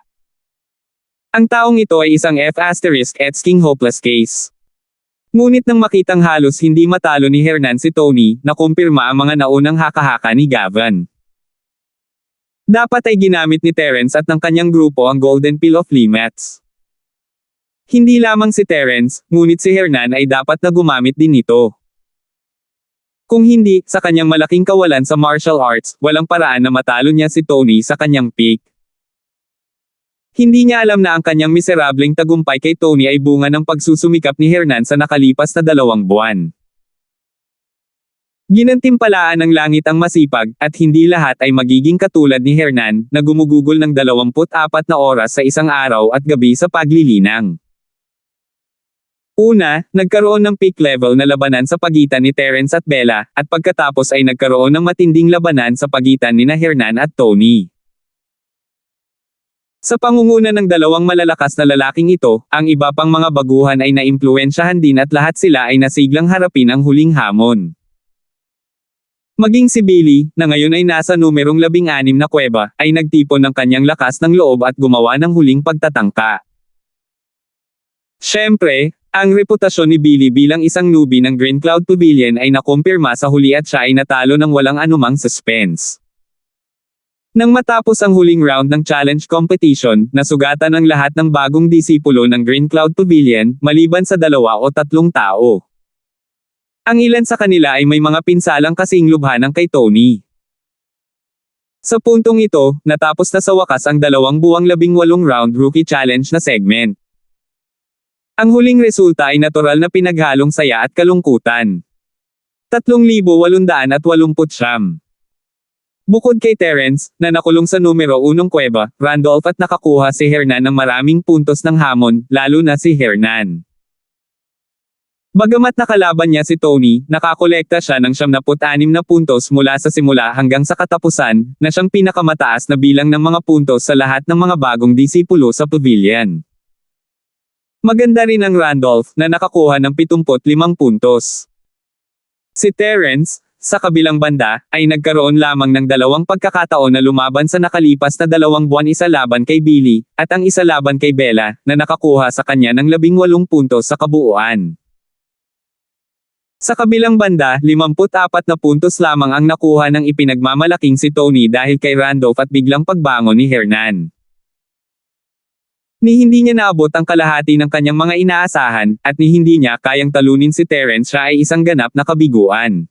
Ang taong ito ay isang F***king hopeless case. Ngunit nang makitang halos hindi matalo ni Hernan si Tony, nakumpirma ang mga naunang haka-haka ni Gavin. Dapat ay ginamit ni Terence at ng kanyang grupo ang Golden Pill of Limets. Hindi lamang si Terence, ngunit si Hernan ay dapat na gumamit din nito. Kung hindi, sa kanyang malaking kawalan sa martial arts, walang paraan na matalo niya si Tony sa kanyang peak. Hindi niya alam na ang kanyang miserableng tagumpay kay Tony ay bunga ng pagsusumikap ni Hernan sa nakalipas na 2 buwan. Ginantimpalaan ng langit ang masipag, at hindi lahat ay magiging katulad ni Hernan, na gumugugol ng 24 na oras sa isang araw at gabi sa paglilinang. Una, nagkaroon ng peak level na labanan sa pagitan ni Terence at Bella, at pagkatapos ay nagkaroon ng matinding labanan sa pagitan ni Hernan at Tony. Sa pangunguna ng 2 malalakas na lalaking ito, ang iba pang mga baguhan ay naimpluwensyahan din at lahat sila ay nasiglang harapin ang huling hamon. Maging si Billy, na ngayon ay nasa numerong 16 na kuweba, ay nagtipon ng kanyang lakas ng loob at gumawa ng huling pagtatangka. Siyempre, ang reputasyon ni Billy bilang isang newbie ng Green Cloud Pavilion ay nakumpirma sa huli at siya ay natalo ng walang anumang suspense. Nang matapos ang huling round ng challenge competition, nasugatan ang lahat ng bagong disipulo ng Green Cloud Pavilion, maliban sa 2 o 3 tao. Ang ilan sa kanila ay may mga pinsalang kasing lubha ng kay Tony. Sa puntong ito, natapos na sa wakas ang 2 buwang 18 round Rookie Challenge na segment. Ang huling resulta ay natural na pinaghalong saya at kalungkutan. 3,880. Bukod kay Terence, na nakulong sa numero 1 kuweba, Randolph at nakakuha si Hernan ng maraming puntos ng hamon, lalo na si Hernan. Bagamat nakalaban niya si Tony, nakakolekta siya ng 76 na puntos mula sa simula hanggang sa katapusan, na siyang pinakamataas na bilang ng mga puntos sa lahat ng mga bagong disipulo sa pavilion. Maganda rin ang Randolph, na nakakuha ng 75 puntos. Si Terence, sa kabilang banda, ay nagkaroon lamang ng 2 pagkakataon na lumaban sa nakalipas na 2 buwan, isa laban kay Billy, at ang isa laban kay Bella, na nakakuha sa kanya ng 18 puntos sa kabuuan. Sa kabilang banda, 54 na puntos lamang ang nakuha ng ipinagmamalaking si Tony dahil kay Randolph at biglang pagbangon ni Hernan. Ni hindi niya naabot ang kalahati ng kanyang mga inaasahan, at ni hindi niya kayang talunin si Terence, siya ay isang ganap na kabiguan.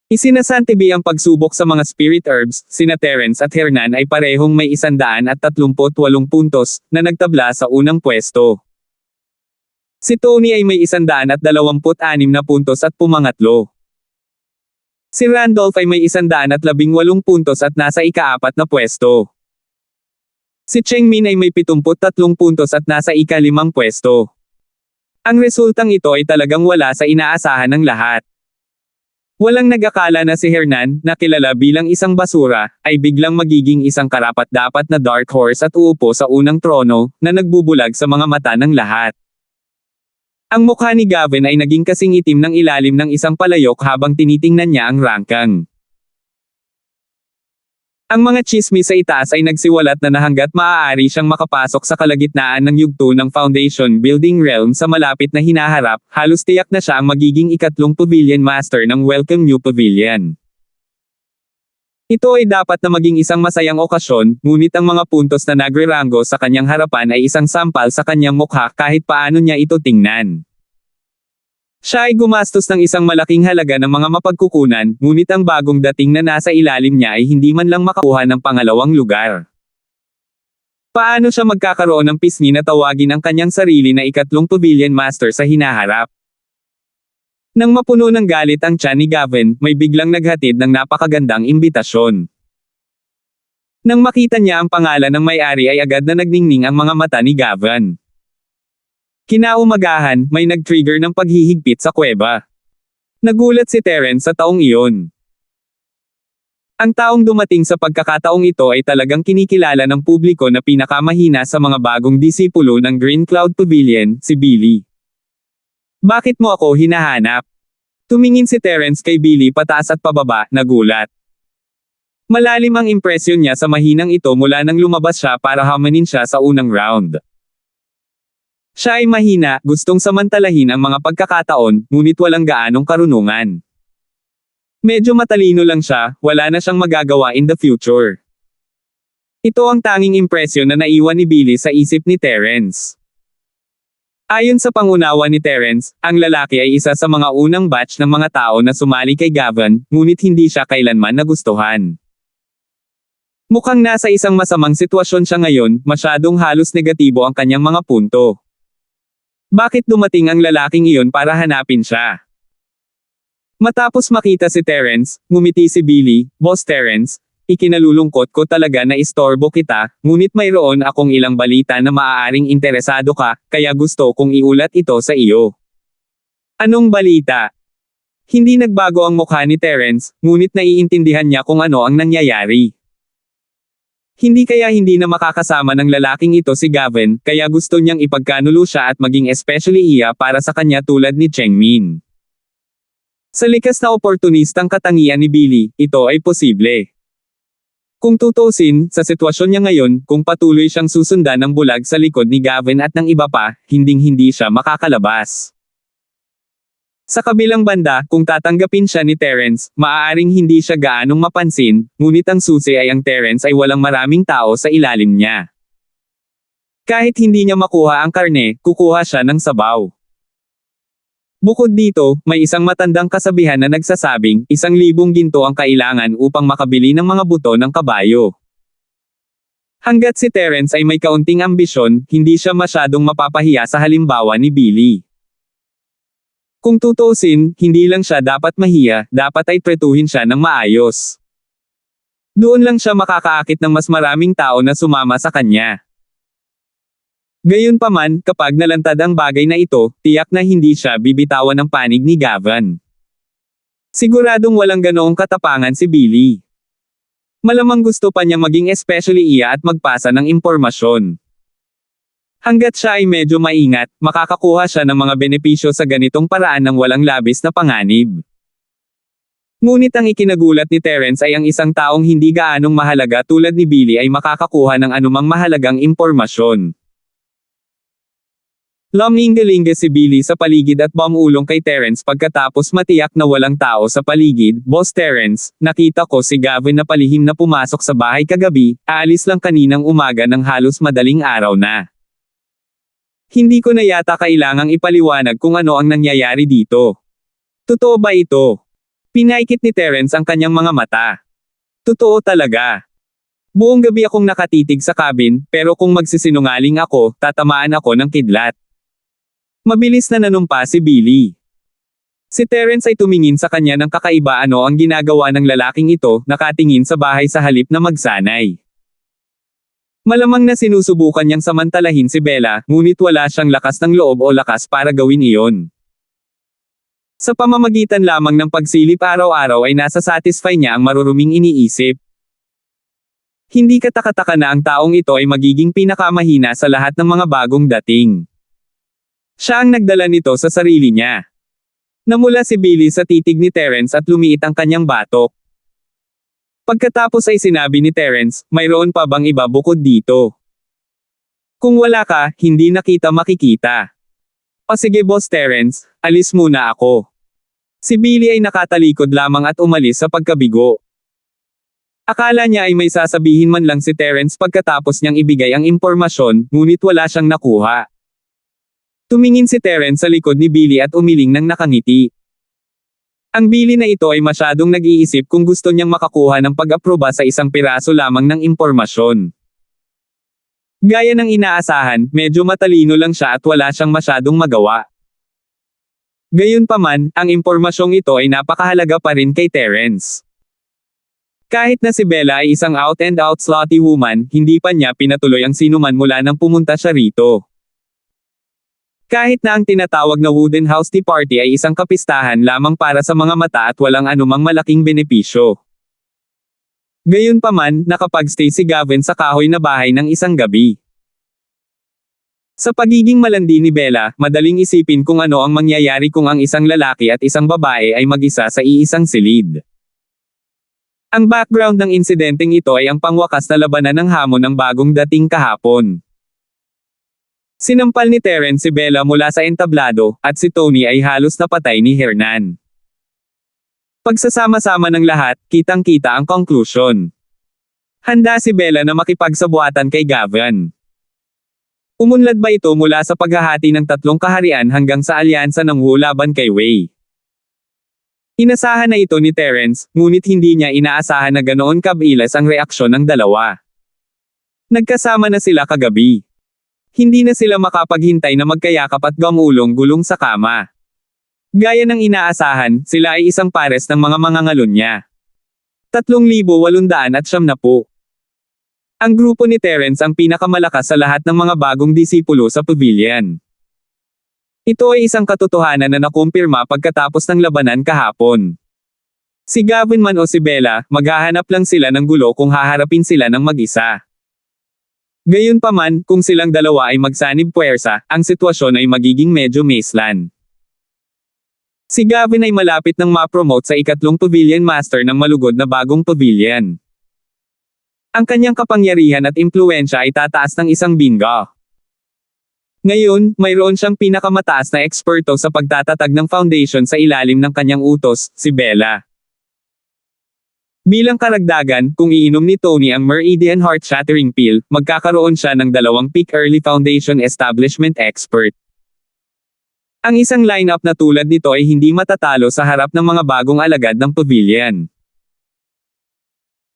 Isinasantabi ang pagsubok sa mga spirit herbs, sina Terence at Hernan ay parehong may 138 puntos, na nagtabla sa unang pwesto. Si Tony ay may 126 na puntos at pumangatlo. Si Randolph ay may 118 puntos at nasa ika-4 na pwesto. Si Chengmin ay may 73 puntos at nasa ika-5 pwesto. Ang resultang ito ay talagang wala sa inaasahan ng lahat. Walang nag-akala na si Hernan, na kilala bilang isang basura, ay biglang magiging isang karapat-dapat na dark horse at uupo sa unang trono, na nagbubulag sa mga mata ng lahat. Ang mukha ni Gavin ay naging kasing itim ng ilalim ng isang palayok habang tinitingnan niya ang rangkang. Ang mga tsismis sa itaas ay nagsiwalat na hangga't maaari siyang makapasok sa kalagitnaan ng yugto ng Foundation Building Realm sa malapit na hinaharap, halos tiyak na siya ang magiging ikatlong Pavilion Master ng Welcome New Pavilion. Ito ay dapat na maging isang masayang okasyon, ngunit ang mga puntos na nagre-rango sa kanyang harapan ay isang sampal sa kanyang mukha kahit paano niya ito tingnan. Siya ay gumastos ng isang malaking halaga ng mga mapagkukunan, ngunit ang bagong dating na nasa ilalim niya ay hindi man lang makakuha ng pangalawang lugar. Paano siya magkakaroon ng pisngi na tawagin ang kanyang sarili na ikatlong Pavilion Master sa hinaharap? Nang mapuno ng galit ang tiyan ni Gavin, may biglang naghatid ng napakagandang imbitasyon. Nang makita niya ang pangalan ng may-ari ay agad na nagningning ang mga mata ni Gavin. Kinaumagahan, may nag-trigger ng paghihigpit sa kuweba. Nagulat si Terence sa taong iyon. Ang taong dumating sa pagkakataong ito ay talagang kinikilala ng publiko na pinakamahina sa mga bagong disipulo ng Green Cloud Pavilion, si Billy. Bakit mo ako hinahanap? Tumingin si Terence kay Billy pataas at pababa, nagulat. Malalim ang impresyon niya sa mahinang ito mula nang lumabas siya para hamanin siya sa unang round. Siya ay mahina, gustong samantalahin ang mga pagkakataon, ngunit walang gaanong karunungan. Medyo matalino lang siya, wala na siyang magagawa in the future. Ito ang tanging impresyon na naiwan ni Billy sa isip ni Terence. Ayon sa pangunawa ni Terence, ang lalaki ay isa sa mga unang batch ng mga tao na sumali kay Gavin, ngunit hindi siya kailanman nagustuhan. Mukhang nasa isang masamang sitwasyon siya ngayon, masyadong halos negatibo ang kanyang mga punto. Bakit dumating ang lalaking iyon para hanapin siya? Matapos makita si Terence, ngumiti si Billy, Boss Terence, ikinalulungkot ko talaga na istorbo kita, ngunit mayroon akong ilang balita na maaaring interesado ka, kaya gusto kong iulat ito sa iyo. Anong balita? Hindi nagbago ang mukha ni Terence, ngunit naiintindihan niya kung ano ang nangyayari. Hindi kaya hindi na makakasama ng lalaking ito si Gavin, kaya gusto niyang ipagkanulo siya at maging especially iya para sa kanya tulad ni Chengmin. Sa likas na oportunistang katangian ni Billy, ito ay posible. Kung tutusin, sa sitwasyon niya ngayon, kung patuloy siyang susundan ng bulag sa likod ni Gavin at ng iba pa, hinding-hindi siya makakalabas. Sa kabilang banda, kung tatanggapin siya ni Terence, maaaring hindi siya gaanong mapansin, ngunit ang susi ay ang Terence ay walang maraming tao sa ilalim niya. Kahit hindi niya makuha ang karne, kukuha siya ng sabaw. Bukod dito, may isang matandang kasabihan na nagsasabing, 1,000 ginto ang kailangan upang makabili ng mga buto ng kabayo. Hanggat si Terence ay may kaunting ambisyon, hindi siya masyadong mapapahiya sa halimbawa ni Billy. Kung tutuusin, hindi lang siya dapat mahiya, dapat ay tretuhin siya ng maayos. Doon lang siya makakaakit ng mas maraming tao na sumama sa kanya. Gayunpaman, kapag nalantad ang bagay na ito, tiyak na hindi siya bibitawan ng panig ni Gavin. Siguradong walang ganoong katapangan si Billy. Malamang gusto pa niya maging especially iya at magpasa ng impormasyon. Hanggat siya ay medyo maingat, makakakuha siya ng mga benepisyo sa ganitong paraan ng walang labis na panganib. Ngunit ang ikinagulat ni Terence ay ang isang taong hindi gaanong mahalaga tulad ni Billy ay makakakuha ng anumang mahalagang impormasyon. Luminggalinga si Billy sa paligid at bumulong kay Terence pagkatapos matiyak na walang tao sa paligid. Boss Terence, nakita ko si Gavin na palihim na pumasok sa bahay kagabi, aalis lang kaninang umaga ng halos madaling araw na. Hindi ko na yata kailangang ipaliwanag kung ano ang nangyayari dito. Totoo ba ito? Pinaikit ni Terence ang kanyang mga mata. Totoo talaga. Buong gabi akong nakatitig sa cabin, pero kung magsisinungaling ako, tatamaan ako ng kidlat. Mabilis na nanumpa si Billy. Si Terence ay tumingin sa kanya ng kakaiba ano ang ginagawa ng lalaking ito, nakatingin sa bahay sa halip na magsanay. Malamang na sinusubukan niyang samantalahin si Bella, ngunit wala siyang lakas ng loob o lakas para gawin iyon. Sa pamamagitan lamang ng pagsilip araw-araw ay nasa-satisfy niya ang maruruming iniisip. Hindi katakataka na ang taong ito ay magiging pinakamahina sa lahat ng mga bagong dating. Siya ang nagdala nito sa sarili niya. Namula si Billy sa titig ni Terence at lumiit ang kanyang batok. Pagkatapos ay sinabi ni Terence, mayroon pa bang iba bukod dito? Kung wala ka, hindi na kita makikita. O sige Boss Terence, alis muna ako. Si Billy ay nakatalikod lamang at umalis sa pagkabigo. Akala niya ay may sasabihin man lang si Terence pagkatapos niyang ibigay ang impormasyon, ngunit wala siyang nakuha. Tumingin si Terence sa likod ni Billy at umiling ng nakangiti. Ang Billy na ito ay masyadong nag-iisip kung gusto niyang makakuha ng pag-aproba sa isang piraso lamang ng impormasyon. Gaya ng inaasahan, medyo matalino lang siya at wala siyang masyadong magawa. Gayunpaman, ang impormasyong ito ay napakahalaga pa rin kay Terence. Kahit na si Bella ay isang out-and-out slutty woman, hindi pa niya pinatuloy ang sinuman mula nang pumunta siya rito. Kahit na ang tinatawag na Wooden House Tea Party ay isang kapistahan lamang para sa mga mata at walang anumang malaking benepisyo. Gayunpaman, nakapagstay si Gavin sa kahoy na bahay ng isang gabi. Sa pagiging malandi ni Bella, madaling isipin kung ano ang mangyayari kung ang isang lalaki at isang babae ay mag-isa sa iisang silid. Ang background ng insidenteng ito ay ang pangwakas na labanan ng hamon ng bagong dating kahapon. Sinampal ni Terence si Bella mula sa entablado, at si Tony ay halos napatay ni Hernan. Pagsasama-sama ng lahat, kitang-kita ang conclusion. Handa si Bella na makipagsabuatan kay Gavin. Umunlad ba ito mula sa paghahati ng tatlong kaharian hanggang sa alyansa ng Wu laban kay Wei? Inasahan na ito ni Terence, ngunit hindi niya inaasahan na ganoon kabilas ang reaksyon ng dalawa. Nagkasama na sila kagabi. Hindi na sila makapaghintay na magkayakap at gumulong-gulong sa kama. Gaya ng inaasahan, sila ay isang pares ng mga mangangalon niya. 3,870. Ang grupo ni Terence ang pinakamalakas sa lahat ng mga bagong disipulo sa pavilion. Ito ay isang katotohanan na nakumpirma pagkatapos ng labanan kahapon. Si Gavin man o si Bella, maghahanap lang sila ng gulo kung haharapin sila ng mag-isa. Gayunpaman, kung silang dalawa ay magsanib puwersa, ang sitwasyon ay magiging medyo maislan. Si Gavin ay malapit nang ma-promote sa ikatlong pavilion master ng malugod na bagong pavilion. Ang kanyang kapangyarihan at impluwensya ay tataas ng isang bingo. Ngayon, mayroon siyang pinakamataas na eksperto sa pagtatatag ng foundation sa ilalim ng kanyang utos, si Bella. Bilang karagdagan, kung iinom ni Tony ang Meridian Heart-Shattering Pill, magkakaroon siya ng 2 peak early foundation establishment expert. Ang isang lineup na tulad nito ay hindi matatalo sa harap ng mga bagong alagad ng pavilion.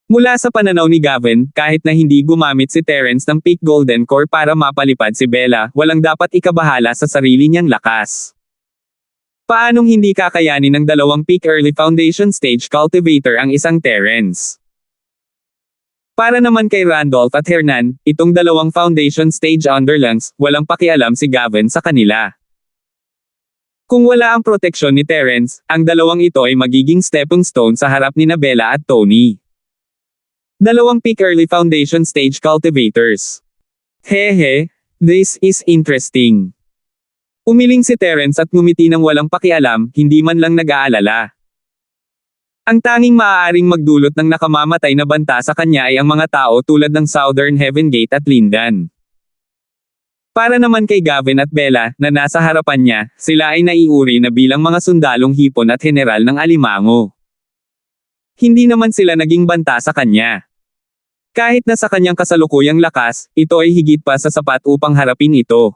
Mula sa pananaw ni Gavin, kahit na hindi gumamit si Terence ng peak golden core para mapalipad si Bella, walang dapat ikabahala sa sarili niyang lakas. Paanong hindi kakayanin ng dalawang peak early foundation stage cultivator ang isang Terence? Para naman kay Randolph at Hernan, itong dalawang foundation stage underlings, walang pakialam si Gavin sa kanila. Kung wala ang proteksyon ni Terence, ang dalawang ito ay magiging stepping stone sa harap ni Bella at Tony. Dalawang peak early foundation stage cultivators. Hehe, this is interesting. Umiling si Terence at ngumiti ng walang pakialam, hindi man lang nag-aalala. Ang tanging maaaring magdulot ng nakamamatay na banta sa kanya ay ang mga tao tulad ng Southern Heaven Gate at Lindan. Para naman kay Gavin at Bella, na nasa harapan niya, sila ay naiuri na bilang mga sundalong hipon at general ng alimango. Hindi naman sila naging banta sa kanya. Kahit na sa kanyang kasalukuyang lakas, ito ay higit pa sa sapat upang harapin ito.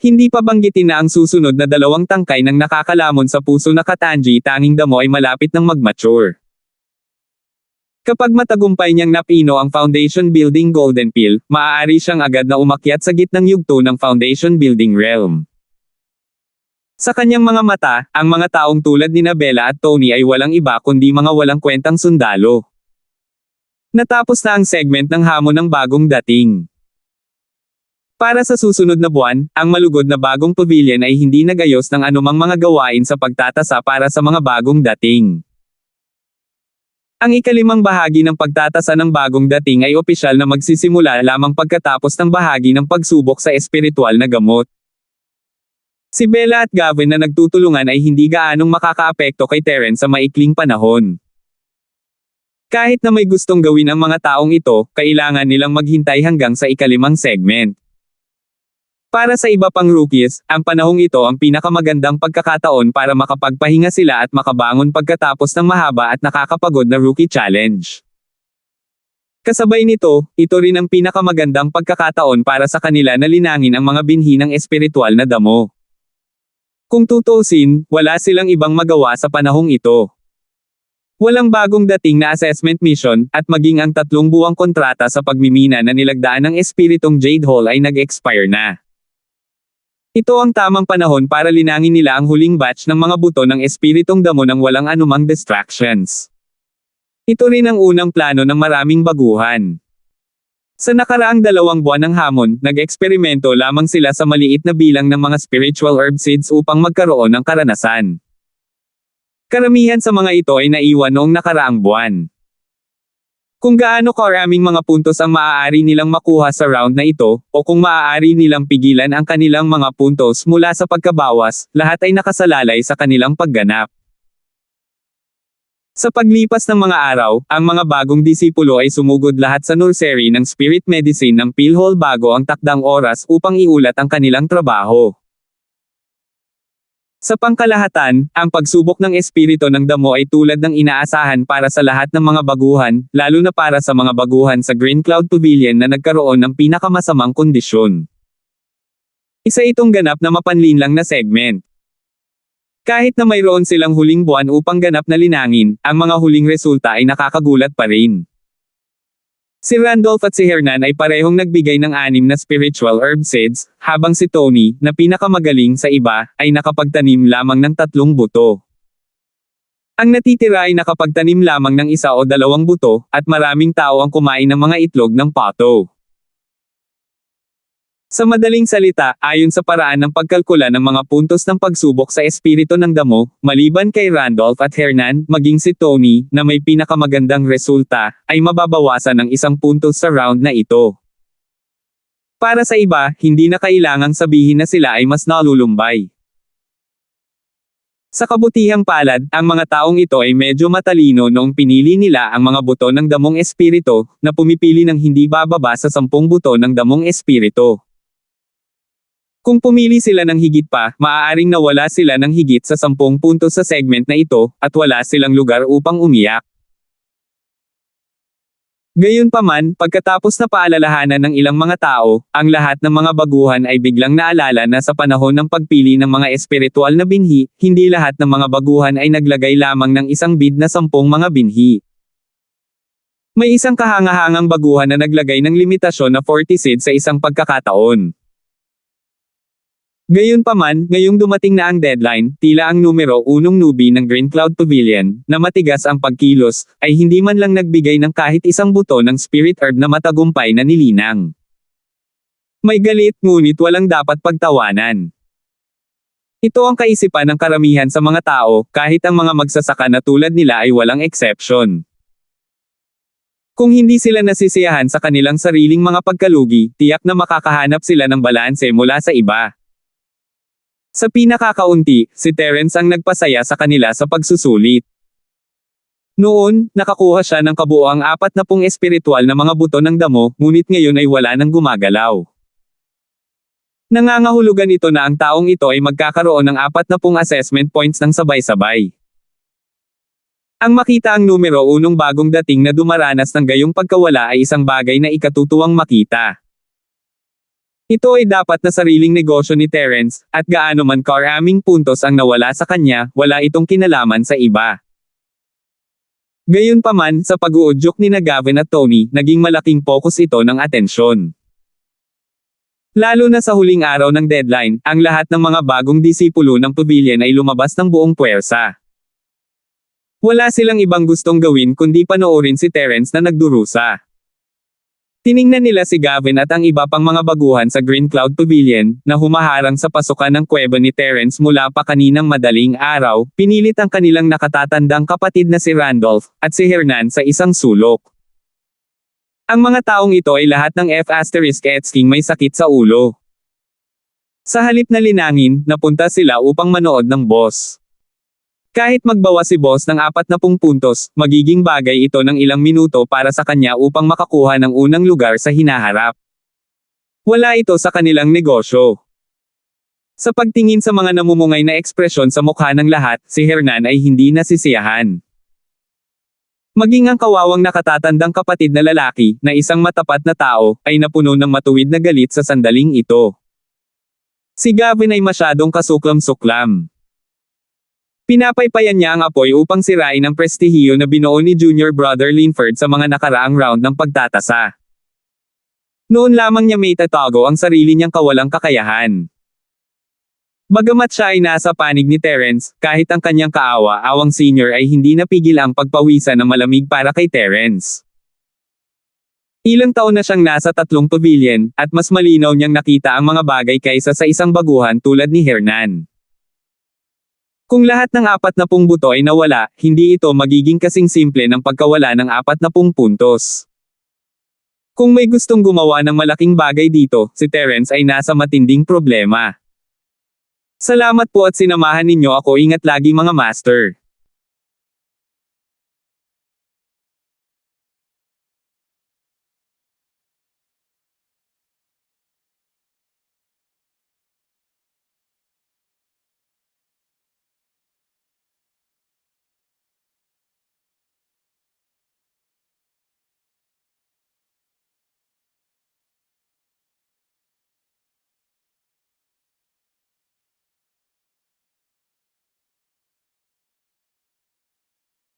Hindi pa banggitin na ang susunod na dalawang tangkay ng nakakalamon sa puso na Katanji tanging damo ay malapit ng mag-mature. Kapag matagumpay niyang napino ang foundation building golden pill, maaari siyang agad na umakyat sa gitnang yugto ng foundation building realm. Sa kanyang mga mata, ang mga taong tulad ni Bella at Tony ay walang iba kundi mga walang kwentang sundalo. Natapos na ang segment ng hamon ng bagong dating. Para sa susunod na buwan, ang malugod na bagong pavilion ay hindi nagayos ng anumang mga gawain sa pagtatasa para sa mga bagong dating. Ang ikalimang bahagi ng pagtatasa ng bagong dating ay opisyal na magsisimula lamang pagkatapos ng bahagi ng pagsubok sa espiritual na gamot. Si Bella at Gavin na nagtutulungan ay hindi gaanong makakaapekto kay Terence sa maikling panahon. Kahit na may gustong gawin ang mga taong ito, kailangan nilang maghintay hanggang sa ikalimang segment. Para sa iba pang rookies, ang panahong ito ang pinakamagandang pagkakataon para makapagpahinga sila at makabangon pagkatapos ng mahaba at nakakapagod na rookie challenge. Kasabay nito, ito rin ang pinakamagandang pagkakataon para sa kanila na linangin ang mga binhi ng espiritual na damo. Kung tutuusin, wala silang ibang magawa sa panahong ito. Walang bagong dating na assessment mission, at maging ang 3 buwang kontrata sa pagmimina na nilagdaan ng espiritong Jade Hall ay nag-expire na. Ito ang tamang panahon para linangin nila ang huling batch ng mga buto ng espiritong damo nang walang anumang distractions. Ito rin ang unang plano ng maraming baguhan. Sa nakaraang 2 buwan ng hamon, nag-eksperimento lamang sila sa maliit na bilang ng mga spiritual herb seeds upang magkaroon ng karanasan. Karamihan sa mga ito ay naiwan noong nakaraang buwan. Kung gaano karaming mga puntos ang maaari nilang makuha sa round na ito, o kung maaari nilang pigilan ang kanilang mga puntos mula sa pagkabawas, lahat ay nakasalalay sa kanilang pagganap. Sa paglipas ng mga araw, ang mga bagong disipulo ay sumugod lahat sa nursery ng spirit medicine ng Philhall bago ang takdang oras upang iulat ang kanilang trabaho. Sa pangkalahatan, ang pagsubok ng espiritu ng damo ay tulad ng inaasahan para sa lahat ng mga baguhan, lalo na para sa mga baguhan sa Green Cloud Pavilion na nagkaroon ng pinakamasamang kondisyon. Isa itong ganap na mapanlinlang na segment. Kahit na mayroon silang huling buwan upang ganap na linangin, ang mga huling resulta ay nakakagulat pa rin. Si Randolph at si Hernan ay parehong nagbigay ng 6 na spiritual herb seeds, habang si Tony, na pinakamagaling sa iba, ay nakapagtanim lamang ng 3 buto. Ang natitira ay nakapagtanim lamang ng 1 o 2 buto, at maraming tao ang kumain ng mga itlog ng pato. Sa madaling salita, ayon sa paraan ng pagkalkula ng mga puntos ng pagsubok sa espiritu ng damo, maliban kay Randolph at Hernan, maging si Tony, na may pinakamagandang resulta, ay mababawasan ng 1 puntos sa round na ito. Para sa iba, hindi na kailangang sabihin na sila ay mas nalulumbay. Sa kabutihang palad, ang mga taong ito ay medyo matalino noong pinili nila ang mga buto ng damong espiritu, na pumipili ng hindi bababa sa 10 buto ng damong espiritu. Kung pumili sila ng higit pa, maaaring nawala sila ng higit sa 10 puntos sa segment na ito, at wala silang lugar upang umiyak. Gayunpaman, pagkatapos na paalalahanan ng ilang mga tao, ang lahat ng mga baguhan ay biglang naalala na sa panahon ng pagpili ng mga espiritual na binhi, hindi lahat ng mga baguhan ay naglagay lamang ng isang bid na 10 mga binhi. May isang kahangahangang baguhan na naglagay ng limitasyon na 40 seed sa isang pagkakataon. Gayunpaman, ngayong dumating na ang deadline, tila ang numero 1 newbie ng Green Cloud Pavilion, na matigas ang pagkilos, ay hindi man lang nagbigay ng kahit isang buto ng spirit herb na matagumpay na nilinang. May galit ngunit walang dapat pagtawanan. Ito ang kaisipan ng karamihan sa mga tao, kahit ang mga magsasaka na tulad nila ay walang exception. Kung hindi sila nasisiyahan sa kanilang sariling mga pagkalugi, tiyak na makakahanap sila ng balanse mula sa iba. Sa pinakakaunti, si Terence ang nagpasaya sa kanila sa pagsusulit. Noon, nakakuha siya ng kabuoang 40 espiritual na mga buto ng damo, ngunit ngayon ay wala nang gumagalaw. Nangangahulugan ito na ang taong ito ay magkakaroon ng 40 assessment points ng sabay-sabay. Ang makita ang numero 1 bagong dating na dumaranas ng gayong pagkawala ay isang bagay na ikatutuwang makita. Ito ay dapat na sariling negosyo ni Terence, at gaano man karaming puntos ang nawala sa kanya, wala itong kinalaman sa iba. Gayunpaman, sa pag-uudyok ni Gavin at Tony, naging malaking focus ito ng atensyon. Lalo na sa huling araw ng deadline, ang lahat ng mga bagong disipulo ng pavilion ay lumabas ng buong puwersa. Wala silang ibang gustong gawin kundi panoorin si Terence na nagdurusa. Tiningnan nila si Gavin at ang iba pang mga baguhan sa Green Cloud Pavilion, na humaharang sa pasukan ng kuweba ni Terence mula pa kaninang madaling araw, pinilit ang kanilang nakatatandang kapatid na si Randolph, at si Hernan sa isang sulok. Ang mga taong ito ay lahat ng F***ing may sakit sa ulo. Sa halip na linangin, napunta sila upang manood ng boss. Kahit magbawa si boss ng 40 puntos, magiging bagay ito ng ilang minuto para sa kanya upang makakuha ng unang lugar sa hinaharap. Wala ito sa kanilang negosyo. Sa pagtingin sa mga namumungay na ekspresyon sa mukha ng lahat, si Hernan ay hindi nasisiyahan. Maging ang kawawang nakatatandang kapatid na lalaki, na isang matapat na tao, ay napuno ng matuwid na galit sa sandaling ito. Si Gavin ay masyadong kasuklam-suklam. Pinapaypayan niya ang apoy upang sirain ang prestihiyo na binuo ni Junior Brother Linford sa mga nakaraang round ng pagtatasa. Noon lamang niya may tatago ang sarili niyang kawalang kakayahan. Bagamat siya ay nasa panig ni Terence, kahit ang kanyang kaawa-awang senior ay hindi napigil ang pagpawisan ng malamig para kay Terence. Ilang taon na siyang nasa 3 pavilion, at mas malinaw niyang nakita ang mga bagay kaysa sa isang baguhan tulad ni Hernan. Kung lahat ng 40 buto ay nawala, hindi ito magiging kasing simple ng pagkawala ng 40 puntos. Kung may gustong gumawa ng malaking bagay dito, si Terence ay nasa matinding problema. Salamat po at sinamahan ninyo ako. Ingat lagi mga master.